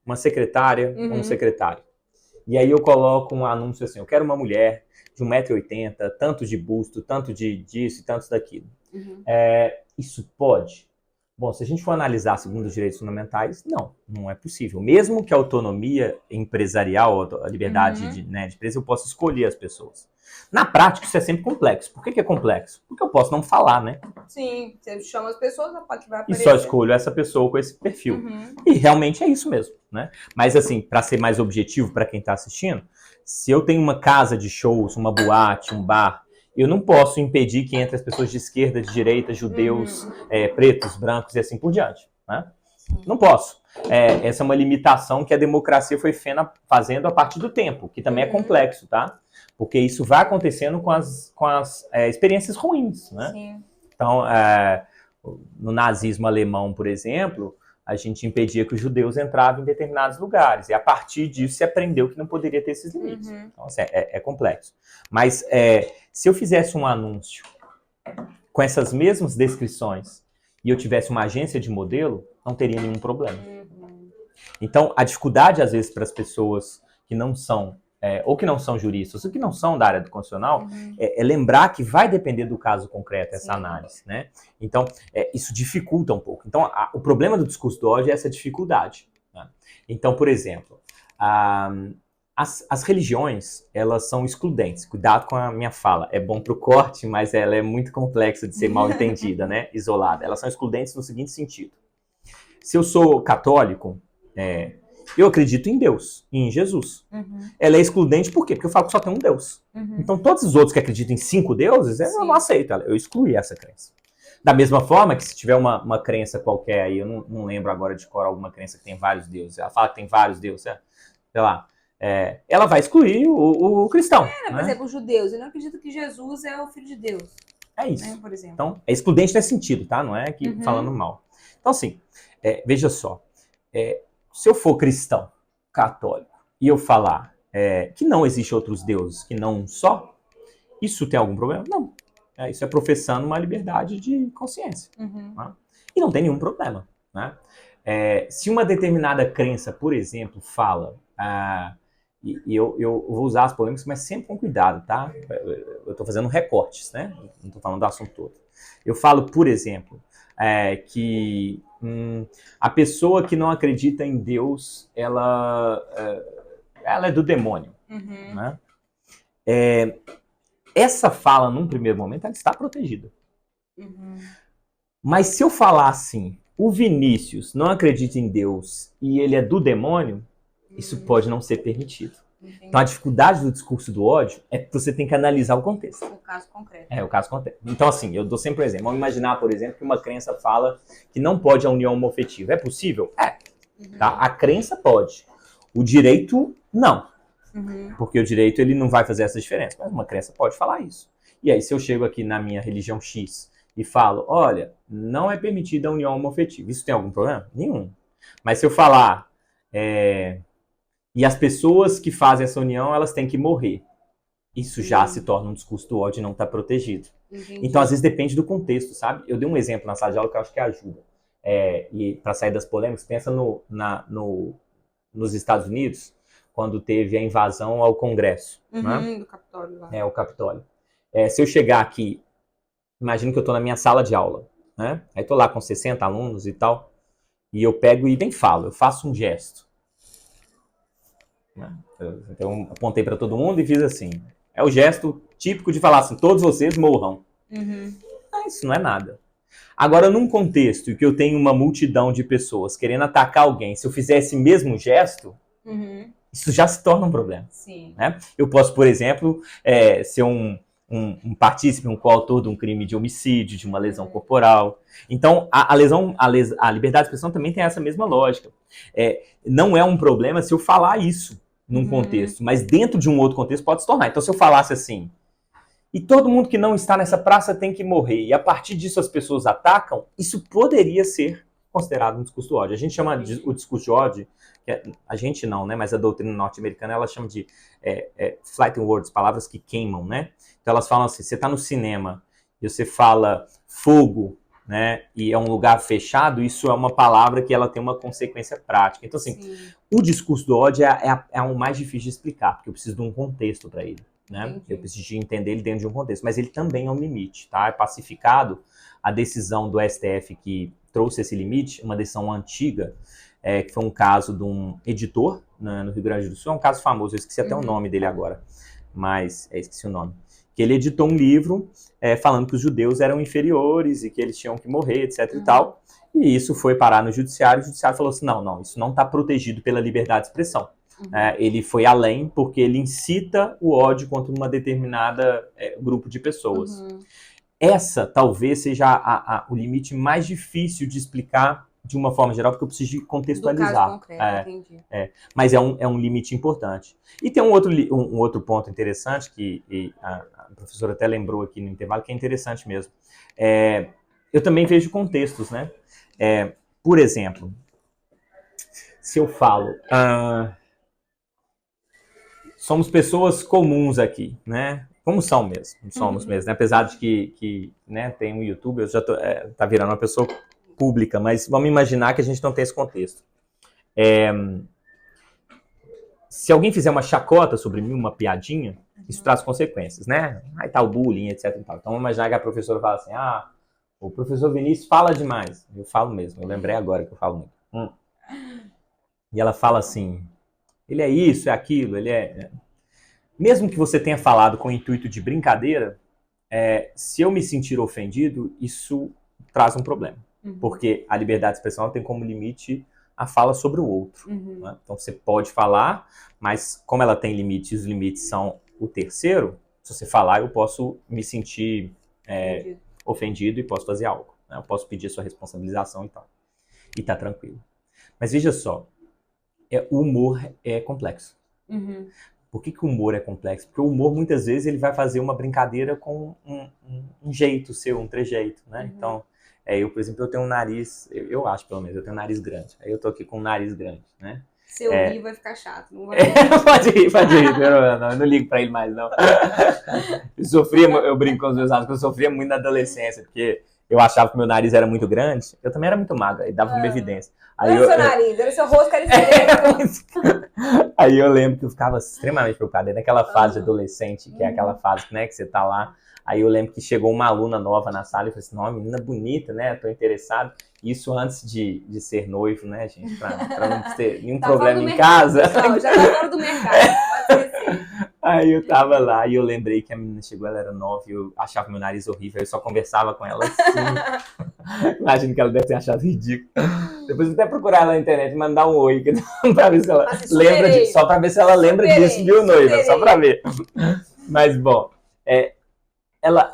uma secretária ou um secretário. E aí eu coloco um anúncio assim, eu quero uma mulher de 1,80 m, tanto de busto, tanto disso e tanto daquilo. Isso pode? Bom, se a gente for analisar segundo os direitos fundamentais, não é possível. Mesmo que a autonomia empresarial, a liberdade de empresa, eu possa escolher as pessoas. Na prática, isso é sempre complexo. Por que é complexo? Porque eu posso não falar, né? Sim, você chama as pessoas, que vai aparecer. E só escolho essa pessoa com esse perfil. E realmente é isso mesmo, né? Mas assim, para ser mais objetivo para quem está assistindo, se eu tenho uma casa de shows, uma boate, um bar, eu não posso impedir que entre as pessoas de esquerda, de direita, judeus, pretos, brancos e assim por diante, né? Não posso. Essa é uma limitação que a democracia foi fazendo a partir do tempo, que também é complexo, tá? Porque isso vai acontecendo com as experiências ruins, né? Sim. Então, no nazismo alemão, por exemplo, a gente impedia que os judeus entravam em determinados lugares. E a partir disso se aprendeu que não poderia ter esses limites. Então, assim, é complexo. Mas se eu fizesse um anúncio com essas mesmas descrições e eu tivesse uma agência de modelo, não teria nenhum problema. Então, a dificuldade, às vezes, para as pessoas que não são, ou que não são juristas, ou que não são da área do constitucional, é lembrar que vai depender do caso concreto essa análise, né? Então, isso dificulta um pouco. Então, o problema do discurso do ódio é essa dificuldade, né? Então, por exemplo, as religiões, elas são excludentes. Cuidado com a minha fala. É bom para o corte, mas ela é muito complexa de ser mal entendida, né? Isolada. Elas são excludentes no seguinte sentido. Se eu sou católico, eu acredito em Deus, em Jesus. Ela é excludente por quê? Porque eu falo que só tem um Deus. Então, todos os outros que acreditam em 5 deuses, eu não aceito ela. Eu excluí essa crença. Da mesma forma que se tiver uma crença qualquer aí, eu não lembro agora de cor alguma crença que tem vários deuses, ela fala que tem vários deuses, sei lá, ela vai excluir o cristão. Por exemplo, os judeus, eu não acredito que Jesus é o filho de Deus. É isso. Né, por exemplo. Então, é excludente nesse sentido, tá? Não é que falando mal. Então, assim, veja só, se eu for cristão, católico, e eu falar que não existe outros deuses, que não um só, isso tem algum problema? Não. Isso é professando uma liberdade de consciência. Né? E não tem nenhum problema. Né? Se uma determinada crença, por exemplo, fala, e eu vou usar as polêmicas, mas sempre com cuidado, tá? Eu estou fazendo recortes, né? Não estou falando do assunto todo. Eu falo, por exemplo, que a pessoa que não acredita em Deus, ela é do demônio. Né? Essa fala, num primeiro momento, ela está protegida. Mas se eu falar assim, o Vinícius não acredita em Deus e ele é do demônio, isso pode não ser permitido. Entendi. Então a dificuldade do discurso do ódio é que você tem que analisar o contexto. O caso concreto. O caso concreto. Então assim, eu dou sempre um exemplo. Vamos imaginar, por exemplo, que uma crença fala que não pode a união homoafetiva. É possível? Tá? A crença pode. O direito, não. Porque o direito ele não vai fazer essa diferença. Mas uma crença pode falar isso. E aí se eu chego aqui na minha religião X e falo, olha, não é permitida a união homoafetiva. Isso tem algum problema? Nenhum. Mas se eu falar... E as pessoas que fazem essa união, elas têm que morrer. Isso já se torna um discurso do ódio e não está protegido. Entendi. Então, às vezes, depende do contexto, sabe? Eu dei um exemplo na sala de aula que eu acho que ajuda. E para sair das polêmicas, pensa nos Estados Unidos, quando teve a invasão ao Congresso. Né? Do Capitólio lá. O Capitólio. Se eu chegar aqui, imagino que eu estou na minha sala de aula. Né? Aí estou lá com 60 alunos e tal, e eu pego e nem falo, eu faço um gesto. Então, apontei para todo mundo e fiz assim. É o gesto típico de falar assim, todos vocês morram. Isso não é nada. Agora, num contexto em que eu tenho uma multidão de pessoas querendo atacar alguém, se eu fizer esse mesmo gesto, isso já se torna um problema. Sim. Né? Eu posso, por exemplo, ser um partícipe, um coautor de um crime de homicídio, de uma lesão corporal. Então, a liberdade de expressão também tem essa mesma lógica. Não é um problema se eu falar isso num contexto, mas dentro de um outro contexto pode se tornar. Então, se eu falasse assim, e todo mundo que não está nessa praça tem que morrer, e a partir disso as pessoas atacam, isso poderia ser considerado um discurso de ódio. A gente chama o discurso de ódio, a gente não, né, mas a doutrina norte-americana, ela chama de fighting words, palavras que queimam, né? Então elas falam assim, você está no cinema e você fala fogo, né, e é um lugar fechado, isso é uma palavra que ela tem uma consequência prática. Então assim, o discurso do ódio é o mais difícil de explicar, porque eu preciso de um contexto para ele. Né? Eu preciso de entender ele dentro de um contexto, mas ele também é um limite, tá? É pacificado a decisão do STF que trouxe esse limite, uma decisão antiga, que foi um caso de um editor, né, no Rio Grande do Sul, é um caso famoso, eu esqueci até o nome dele agora, mas esqueci o nome, que ele editou um livro falando que os judeus eram inferiores e que eles tinham que morrer, etc e tal, e isso foi parar no judiciário, e o judiciário falou assim, não, isso não está protegido pela liberdade de expressão. Ele foi além porque ele incita o ódio contra uma determinada grupo de pessoas. Essa talvez seja o limite mais difícil de explicar de uma forma geral, porque eu preciso de contextualizar. Do caso concreto, entendi. Mas é um limite importante. E tem um outro ponto interessante, que a professora até lembrou aqui no intervalo, que é interessante mesmo. Eu também vejo contextos, né? Por exemplo, se eu falo... somos pessoas comuns aqui, né? Como são mesmo, somos mesmo, né? Apesar de que né, tem um YouTube, eu já tá virando uma pessoa pública, mas vamos imaginar que a gente não tem esse contexto. Se alguém fizer uma chacota sobre mim, uma piadinha, isso traz consequências, né? Aí tá o bullying, etc. Então vamos imaginar que a professora fala assim, o professor Vinícius fala demais. Eu falo mesmo, eu lembrei agora que eu falo muito. E ela fala assim, ele é isso, é aquilo, ele é... Mesmo que você tenha falado com o intuito de brincadeira, se eu me sentir ofendido, isso traz um problema. Porque a liberdade de expressão tem como limite a fala sobre o outro. Né? Então você pode falar, mas como ela tem limites, os limites são o terceiro, se você falar, eu posso me sentir ofendido e posso fazer algo. Né? Eu posso pedir sua responsabilização e tal. E tá tranquilo. Mas veja só, o humor é complexo. Uhum. Por que o humor é complexo? Porque o humor, muitas vezes, ele vai fazer uma brincadeira com um jeito seu, um trejeito, né? Uhum. Então, eu, por exemplo, eu tenho um nariz, eu acho pelo menos, eu tenho um nariz grande. Aí eu tô aqui com um nariz grande, né? Se eu rir, vai ficar chato. Não vai... Pode ir. Eu não ligo pra ele mais, não. Eu brinco com os meus amigos que eu sofria muito na adolescência, porque eu achava que meu nariz era muito grande. Eu também era muito magro, aí dava uma evidência. Aí não era seu nariz, era seu rosto, era estreito. Aí eu lembro que eu ficava extremamente preocupado. É naquela fase de adolescente, que é aquela fase, né, que você tá lá. Aí eu lembro que chegou uma aluna nova na sala e eu falei assim, não, uma menina bonita, né, tô interessado. Isso antes de ser noivo, né, gente, pra não ter nenhum problema em casa. Pessoal, já tá fora do mercado, pode esquecer. Aí eu tava lá e eu lembrei que a menina chegou, ela era nova e eu achava meu nariz horrível, eu só conversava com ela assim. Imagino que ela deve ter achado ridículo. Depois eu até procurar ela na internet e mandar um oi, pra ver se ela lembra disso, só pra ver se ela lembra disso, viu, noiva? Só pra ver. Mas, bom,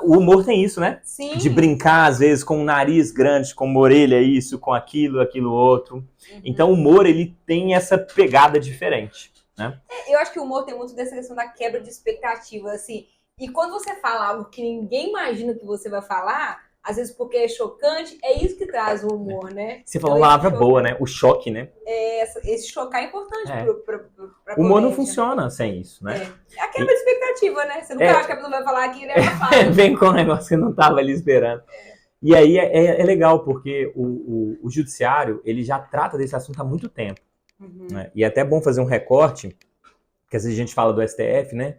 o humor tem isso, né? Sim. De brincar, às vezes, com o nariz grande, com uma orelha isso, com aquilo outro. Uhum. Então, o humor, ele tem essa pegada diferente, né? Eu acho que o humor tem muito dessa questão da quebra de expectativa, assim. E quando você fala algo que ninguém imagina que você vai falar, às vezes porque é chocante, é isso que traz o humor, né? Você falou uma palavra boa, né? O choque, né? Esse chocar é importante pra o humor não funciona sem isso, né? É a quebra de expectativa, né? Você nunca acha que a pessoa vai falar aqui, né? Vem com um negócio que eu não estava ali esperando. E aí é legal, porque o judiciário, ele já trata desse assunto há muito tempo. Uhum. Né? E é até bom fazer um recorte, porque às vezes a gente fala do STF, né?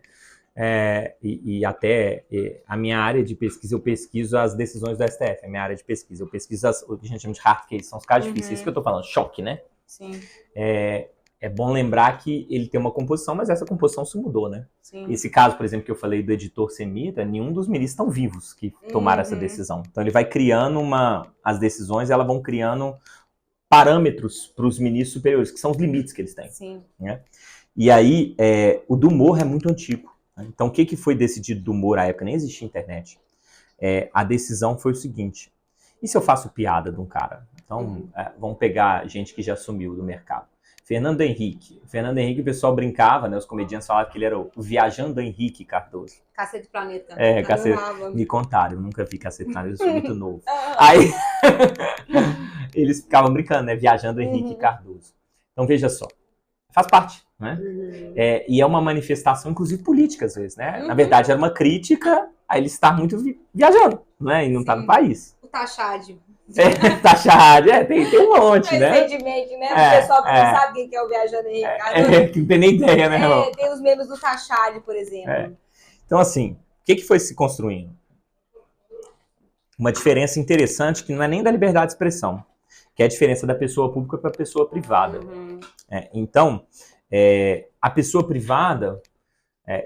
A minha área de pesquisa, eu pesquiso as decisões do STF, é a minha área de pesquisa. Eu pesquiso o que a gente chama de hard case, são os casos difíceis. Isso que eu tô falando, choque, né? Sim. É bom lembrar que ele tem uma composição, mas essa composição se mudou, né? Sim. Esse caso, por exemplo, que eu falei do editor Semira, nenhum dos ministros estão vivos que tomaram essa decisão. Então ele vai criando as decisões, elas vão criando parâmetros para os ministros superiores, que são os limites que eles têm. Sim. Né? E aí, o do humor é muito antigo. Né? Então, o que foi decidido do humor à época? Nem existia internet. A decisão foi o seguinte: e se eu faço piada de um cara? Então, vamos pegar gente que já sumiu do mercado. Fernando Henrique. Fernando Henrique, o pessoal brincava, né? Os comediantes falavam que ele era o viajando Henrique Cardoso. Cacete Planeta. Cacete. Me contaram, eu nunca vi Cacete Planeta, eu sou muito novo. Aí, eles ficavam brincando, né? Viajando Henrique Cardoso. Então, veja só. Faz parte, né? E é uma manifestação, inclusive, política, às vezes, né? Na verdade, era uma crítica a ele estar muito viajando, né? E não estar no país. O Tachad. Tachad, tem um monte, né? Recentemente, né? O pessoal que não sabe quem é o Viajando Henrique Cardoso. Que não tem nem ideia, né? Tem os memes do Tachad, por exemplo. Então, assim, o que foi se construindo? Uma diferença interessante que não é nem da liberdade de expressão, que é a diferença da pessoa pública para a pessoa privada. Então, a pessoa privada,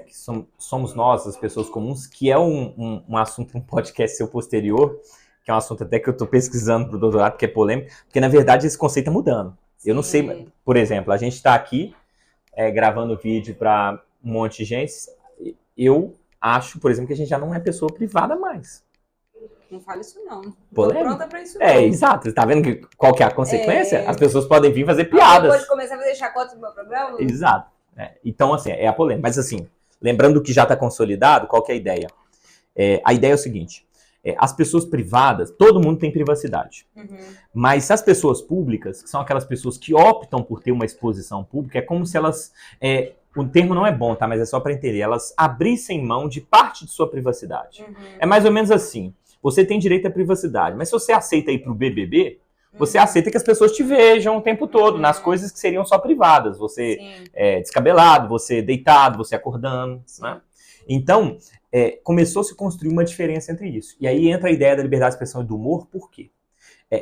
que somos nós, as pessoas comuns, que é um assunto, um podcast seu posterior, que é um assunto até que eu estou pesquisando para o doutorado, porque é polêmico, porque, na verdade, esse conceito está mudando. Sim. Eu não sei, por exemplo, a gente está aqui gravando vídeo para um monte de gente, eu acho, por exemplo, que a gente já não é pessoa privada mais. Não fale isso, não. Polêmico? Tô pronta pra isso, não. Exato. Você tá vendo qual que é a consequência? As pessoas podem vir fazer piadas. Depois de começar a fazer chacota do meu programa? Exato. Então, assim, é a polêmica. Mas, assim, lembrando que já está consolidado, qual que é a ideia? A ideia é o seguinte: as pessoas privadas, todo mundo tem privacidade. Mas as pessoas públicas, que são aquelas pessoas que optam por ter uma exposição pública, é como se elas... o termo não é bom, tá? Mas é só para entender. Elas abrissem mão de parte de sua privacidade. É mais ou menos assim. Você tem direito à privacidade, mas se você aceita ir pro BBB, você aceita que as pessoas te vejam o tempo todo, nas coisas que seriam só privadas. Você descabelado, você deitado, você acordando, né? Então, começou a se construir uma diferença entre isso. E aí entra a ideia da liberdade de expressão e do humor, por quê?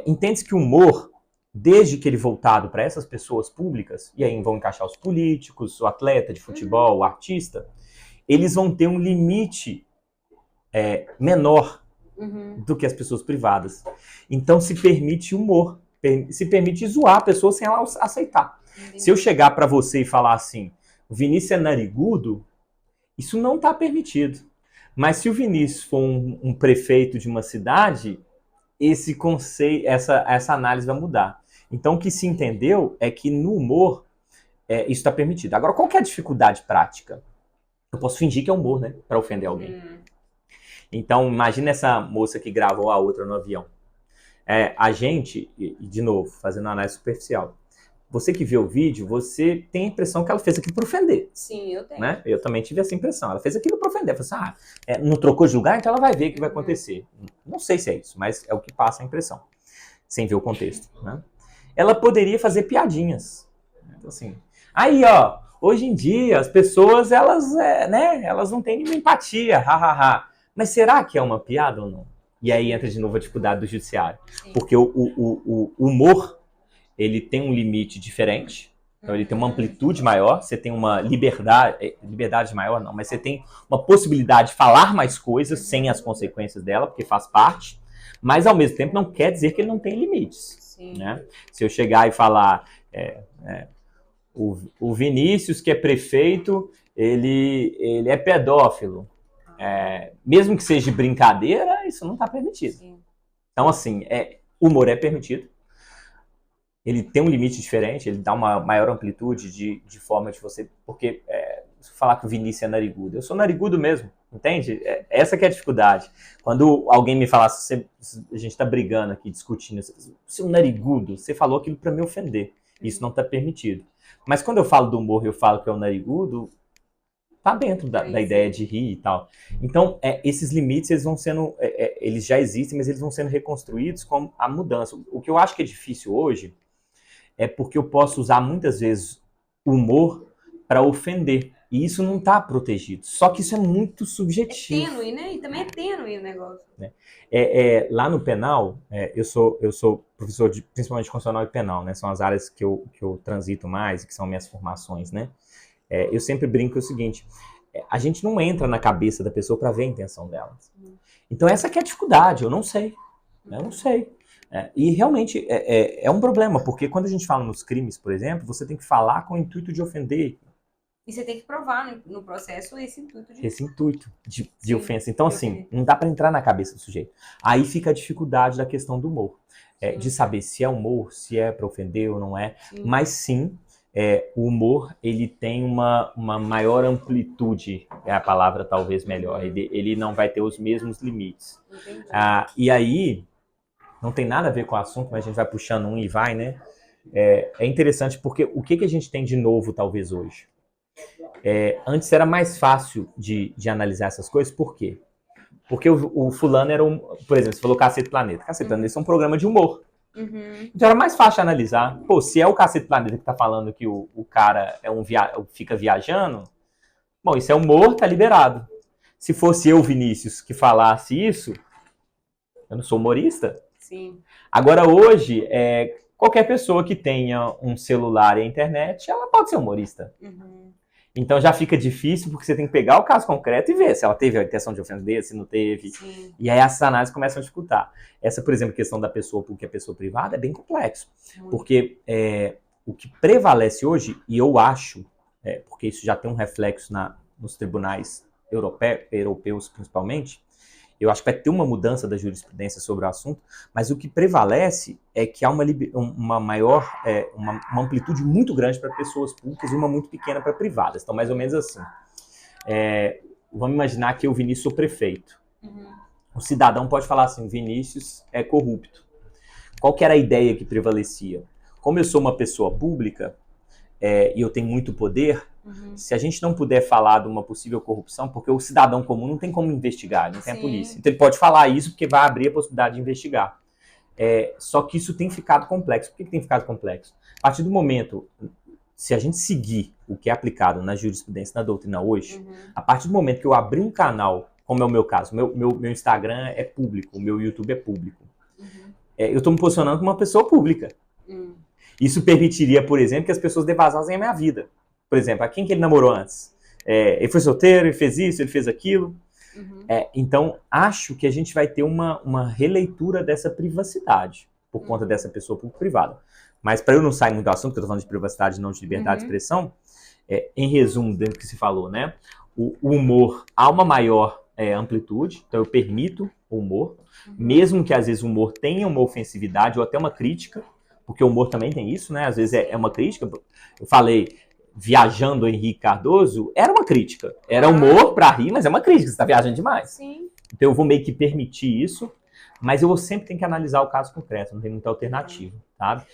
Entende-se que o humor, desde que ele voltado para essas pessoas públicas, e aí vão encaixar os políticos, o atleta de futebol, o artista, eles vão ter um limite menor do que as pessoas privadas. Então se permite humor, se permite zoar a pessoa sem ela aceitar. Se eu chegar para você e falar assim, o Vinícius é narigudo, isso não está permitido. Mas se o Vinícius for um prefeito de uma cidade, esse conceito, essa análise vai mudar. Então, o que se entendeu é que no humor, isso está permitido. Agora, qual que é a dificuldade prática? Eu posso fingir que é humor, né? Para ofender alguém. Então, imagina essa moça que gravou a outra no avião. A gente, de novo, fazendo uma análise superficial, você que vê o vídeo, você tem a impressão que ela fez aquilo para ofender. Sim, eu tenho. Né? Eu também tive essa impressão. Ela fez aquilo para ofender. Falei assim, não trocou de lugar, então ela vai ver o que vai acontecer. Não sei se é isso, mas é o que passa a impressão, sem ver o contexto. Né? Ela poderia fazer piadinhas. Então, assim, aí, ó, hoje em dia, as pessoas, elas não têm nenhuma empatia, hahaha. Mas será que é uma piada ou não? E aí entra de novo a dificuldade do judiciário. Sim. Porque o humor, ele tem um limite diferente. Então ele tem uma amplitude maior, você tem uma liberdade maior não, mas você tem uma possibilidade de falar mais coisas sem as consequências dela, porque faz parte, mas ao mesmo tempo não quer dizer que ele não tem limites. Sim. Né? Se eu chegar e falar, o Vinícius, que é prefeito, ele é pedófilo, mesmo que seja de brincadeira, isso não está permitido. Sim. Então assim, humor é permitido. Ele tem um limite diferente, ele dá uma maior amplitude de forma de você... Porque, se eu falar que o Vinícius é narigudo, eu sou narigudo mesmo, entende? Essa que é a dificuldade. Quando alguém me falasse, a gente está brigando aqui, discutindo, você é um narigudo, você falou aquilo para me ofender. Isso não está permitido. Mas quando eu falo do humor e eu falo que é um narigudo, tá dentro da ideia de rir e tal. Então, esses limites, eles vão sendo... eles já existem, mas eles vão sendo reconstruídos com a mudança. O que eu acho que é difícil hoje é porque eu posso usar muitas vezes o humor para ofender. E isso não está protegido. Só que isso é muito subjetivo. É tênue, né? E também é tênue o negócio. Lá no penal, eu sou professor principalmente de constitucional e penal, né? São as áreas que eu transito mais, que são minhas formações, né? Eu sempre brinco o seguinte, a gente não entra na cabeça da pessoa para ver a intenção dela. Então essa que é a dificuldade, eu não sei. Eu não sei. E realmente é um problema, porque quando a gente fala nos crimes, por exemplo, você tem que falar com o intuito de ofender. E você tem que provar no processo esse intuito de ofensa. Então, assim, não dá para entrar na cabeça do sujeito. Aí fica a dificuldade da questão do humor. De saber se é humor, se é para ofender ou não é. Sim. Mas sim, o humor, ele tem uma maior amplitude, é a palavra talvez melhor. Ele não vai ter os mesmos limites. E aí... Não tem nada a ver com o assunto, mas a gente vai puxando um e vai, né? É interessante porque o que a gente tem de novo, talvez, hoje? Antes era mais fácil de analisar essas coisas, por quê? Porque o fulano era por exemplo, você falou Cacete Planeta. Cacete Planeta é um programa de humor. Então era mais fácil de analisar. Pô, se é o Cacete Planeta que tá falando que o cara fica viajando, bom, isso é humor, tá liberado. Se fosse eu, Vinícius, que falasse isso, eu não sou humorista. Sim. Agora, hoje, qualquer pessoa que tenha um celular e a internet, ela pode ser humorista. Então já fica difícil, porque você tem que pegar o caso concreto e ver se ela teve a intenção de ofender, se não teve. Sim. E aí essas análises começam a dificultar. Essa, por exemplo, questão da pessoa pública e a pessoa privada é bem complexo. Porque o que prevalece hoje, e eu acho, porque isso já tem um reflexo nos tribunais europeus principalmente, eu acho que vai ter uma mudança da jurisprudência sobre o assunto, mas o que prevalece é que há uma maior, uma amplitude muito grande para pessoas públicas e uma muito pequena para privadas. Então, mais ou menos assim. Vamos imaginar que eu, Vinícius, sou prefeito. O cidadão pode falar assim, Vinícius é corrupto. Qual que era a ideia que prevalecia? Como eu sou uma pessoa pública e eu tenho muito poder, se a gente não puder falar de uma possível corrupção, porque o cidadão comum não tem como investigar, não tem a polícia. Então ele pode falar isso porque vai abrir a possibilidade de investigar. Só que isso tem ficado complexo. Por que tem ficado complexo? A partir do momento, se a gente seguir o que é aplicado na jurisprudência, na doutrina hoje, a partir do momento que eu abrir um canal, como é o meu caso, meu Instagram é público, o meu YouTube é público, eu estou me posicionando como uma pessoa pública. Isso permitiria, por exemplo, que as pessoas devasassem a minha vida. Por exemplo, a quem que ele namorou antes? Ele foi solteiro, ele fez isso, ele fez aquilo. Então, acho que a gente vai ter uma releitura dessa privacidade por conta dessa pessoa público-privada. Mas para eu não sair muito do assunto, porque eu estou falando de privacidade e não de liberdade de expressão, em resumo, dentro do que se falou, né? O humor, há uma maior amplitude, então eu permito o humor, mesmo que às vezes o humor tenha uma ofensividade ou até uma crítica, porque o humor também tem isso, né? Às vezes é uma crítica. Eu falei, viajando o Henrique Cardoso, era uma crítica. Era humor pra rir, mas é uma crítica, você tá viajando demais. Sim. Então eu vou meio que permitir isso, mas eu sempre tenho que analisar o caso concreto, não tem muita alternativa, sabe?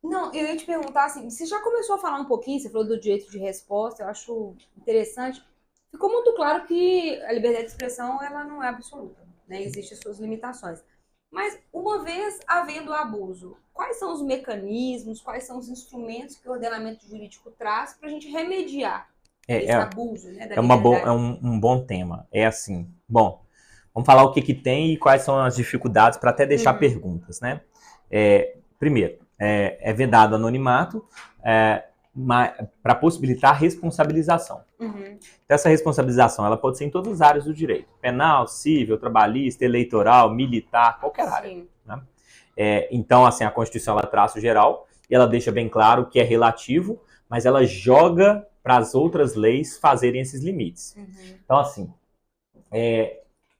Não, eu ia te perguntar assim, você já começou a falar um pouquinho, você falou do direito de resposta, eu acho interessante. Ficou muito claro que a liberdade de expressão, ela não é absoluta, né? Existem suas limitações. Mas, uma vez havendo abuso, quais são os mecanismos, quais são os instrumentos que o ordenamento jurídico traz para a gente remediar esse abuso, né, da liberdade? É um bom tema. É assim, bom, vamos falar o que tem e quais são as dificuldades para até deixar perguntas, né? Primeiro, é vedado anonimato para possibilitar a responsabilização. Então, essa responsabilização ela pode ser em todas as áreas do direito. Penal, civil, trabalhista, eleitoral, militar, qualquer área. Né? Então, assim, a Constituição ela traça o geral e ela deixa bem claro que é relativo, mas ela joga para as outras leis fazerem esses limites. Então, assim,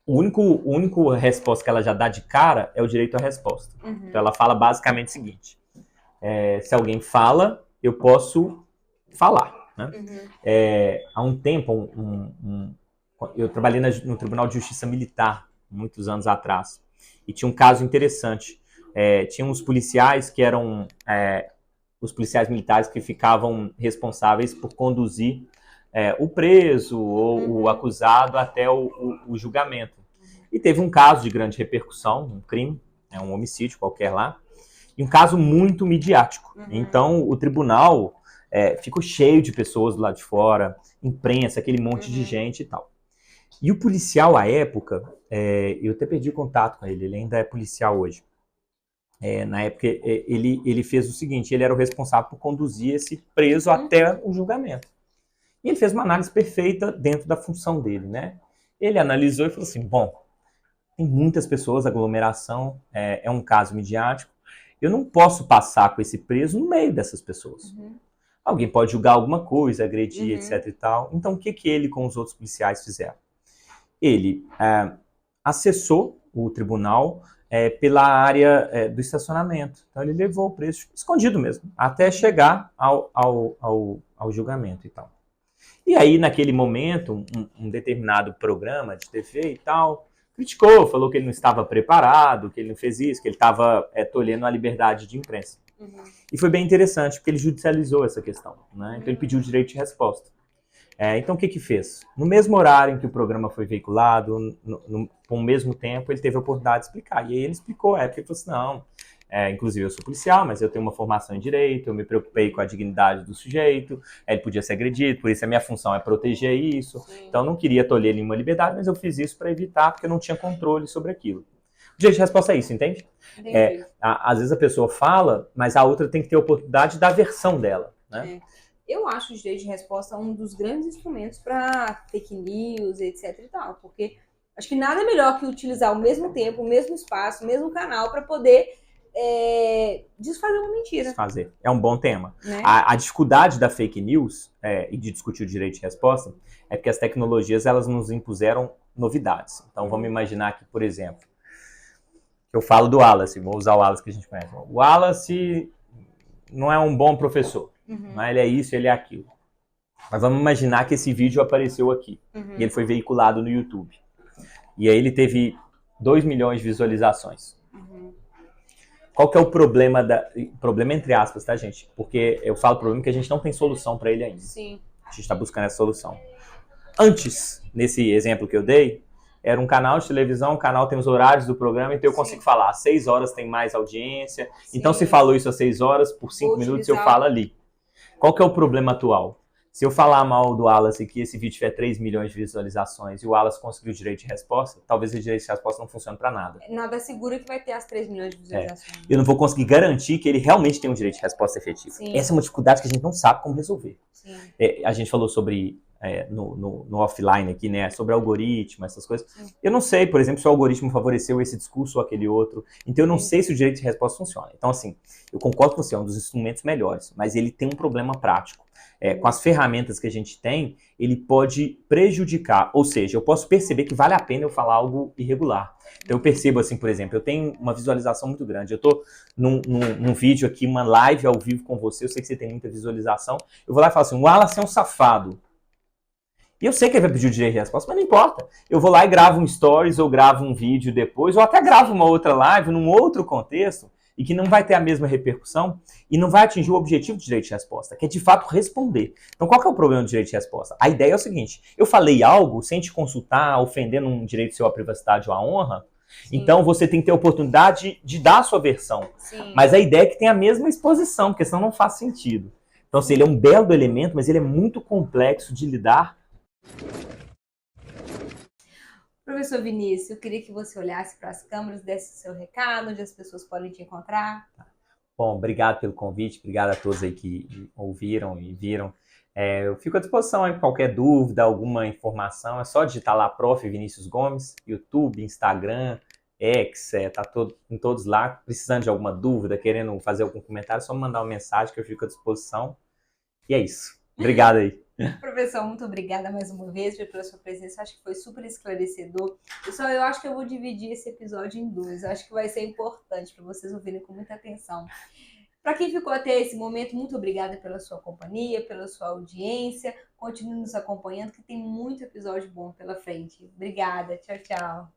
o único resposta que ela já dá de cara é o direito à resposta. Então, ela fala basicamente o seguinte. Se alguém fala, eu posso falar. Né? Há um tempo, eu trabalhei no Tribunal de Justiça Militar, muitos anos atrás, e tinha um caso interessante. Tinha uns policiais que eram os policiais militares que ficavam responsáveis por conduzir o preso ou o acusado até o julgamento. E teve um caso de grande repercussão, um crime, um homicídio qualquer lá, e um caso muito midiático. Então, o tribunal ficou cheio de pessoas do lado de fora, imprensa, aquele monte de gente e tal. E o policial, à época, eu até perdi contato com ele ainda é policial hoje. Na época, ele fez o seguinte, ele era o responsável por conduzir esse preso até o julgamento. E ele fez uma análise perfeita dentro da função dele, né? Ele analisou e falou assim, bom, tem muitas pessoas, aglomeração é um caso midiático, eu não posso passar com esse preso no meio dessas pessoas. Alguém pode julgar alguma coisa, agredir, etc e tal. Então, o que ele com os outros policiais fizeram? Ele acessou o tribunal pela área do estacionamento. Então, ele levou o preso escondido mesmo, até chegar ao julgamento e tal. E aí, naquele momento, um determinado programa de TV e tal, criticou, falou que ele não estava preparado, que ele não fez isso, que ele estava tolhendo a liberdade de imprensa. E foi bem interessante, porque ele judicializou essa questão. Né? Então, ele pediu o direito de resposta. Então, o que fez? No mesmo horário em que o programa foi veiculado, com o mesmo tempo, ele teve a oportunidade de explicar. E aí ele explicou, porque ele falou assim, não, inclusive eu sou policial, mas eu tenho uma formação em direito, eu me preocupei com a dignidade do sujeito, ele podia ser agredido, por isso a minha função é proteger isso. Sim. Então, eu não queria tolher nenhuma liberdade, mas eu fiz isso para evitar, porque eu não tinha controle sobre aquilo. O direito de resposta é isso, entende? Às vezes a pessoa fala, mas a outra tem que ter a oportunidade da versão dela, né? Eu acho o direito de resposta um dos grandes instrumentos para fake news, etc e tal, porque acho que nada melhor que utilizar o mesmo tempo, o mesmo espaço, o mesmo canal para poder desfazer uma mentira. Desfazer. É um bom tema. Né? A dificuldade da fake news e de discutir o direito de resposta é porque as tecnologias elas nos impuseram novidades. Então vamos imaginar que, por exemplo, eu falo do Wallace, vou usar o Wallace que a gente conhece. O Wallace não é um bom professor. Né? Ele é isso, ele é aquilo. Mas vamos imaginar que esse vídeo apareceu aqui. E ele foi veiculado no YouTube. E aí ele teve 2 milhões de visualizações. Qual que é o problema, problema entre aspas, tá, gente? Porque eu falo problema que a gente não tem solução para ele ainda. Sim. A gente está buscando essa solução. Antes, nesse exemplo que eu dei, era um canal de televisão, o canal tem os horários do programa, então eu consigo falar, às 6 horas tem mais audiência. Sim. Então, se falou isso às 6 horas, por 5 minutos eu falo ali. Qual que é o problema atual? Se eu falar mal do Wallace que esse vídeo tiver 3 milhões de visualizações e o Wallace conseguir o direito de resposta, talvez o direito de resposta não funcione para nada. Nada segura que vai ter as 3 milhões de visualizações. Eu não vou conseguir garantir que ele realmente tem um direito de resposta efetivo. Sim. Essa é uma dificuldade que a gente não sabe como resolver. A gente falou sobre no offline aqui, né? Sobre algoritmo, essas coisas. Eu não sei, por exemplo, se o algoritmo favoreceu esse discurso ou aquele outro. Então, eu não sei se o direito de resposta funciona. Então, assim, eu concordo com você, é um dos instrumentos melhores, mas ele tem um problema prático. Com as ferramentas que a gente tem, ele pode prejudicar. Ou seja, eu posso perceber que vale a pena eu falar algo irregular. Então, eu percebo, assim, por exemplo, eu tenho uma visualização muito grande. Eu estou num vídeo aqui, uma live ao vivo com você, eu sei que você tem muita visualização. Eu vou lá e falo assim, o Wallace é um safado. E eu sei que ele vai pedir o direito de resposta, mas não importa. Eu vou lá e gravo um stories, ou gravo um vídeo depois, ou até gravo uma outra live num outro contexto, e que não vai ter a mesma repercussão, e não vai atingir o objetivo do direito de resposta, que é de fato responder. Então qual que é o problema do direito de resposta? A ideia é o seguinte, eu falei algo sem te consultar, ofendendo um direito seu à privacidade ou à honra, então você tem que ter a oportunidade de dar a sua versão. Sim. Mas a ideia é que tenha a mesma exposição, porque senão não faz sentido. Então assim, ele é um belo elemento, mas ele é muito complexo de lidar. Professor Vinícius, eu queria que você olhasse para as câmeras, desse o seu recado, onde as pessoas podem te encontrar. Bom, obrigado pelo convite, obrigado a todos aí que ouviram e viram. Eu fico à disposição aí, qualquer dúvida, alguma informação, é só digitar lá, Prof. Vinícius Gomes, YouTube, Instagram, X, tá em todos lá. Precisando de alguma dúvida, querendo fazer algum comentário, é só me mandar uma mensagem que eu fico à disposição. E é isso. Obrigado aí. Professor, muito obrigada mais uma vez pela sua presença, acho que foi super esclarecedor. Pessoal, eu acho que eu vou dividir esse episódio em dois, eu acho que vai ser importante para vocês ouvirem com muita atenção. Para quem ficou até esse momento, muito obrigada pela sua companhia, pela sua audiência, continue nos acompanhando que tem muito episódio bom pela frente. Obrigada, tchau, tchau.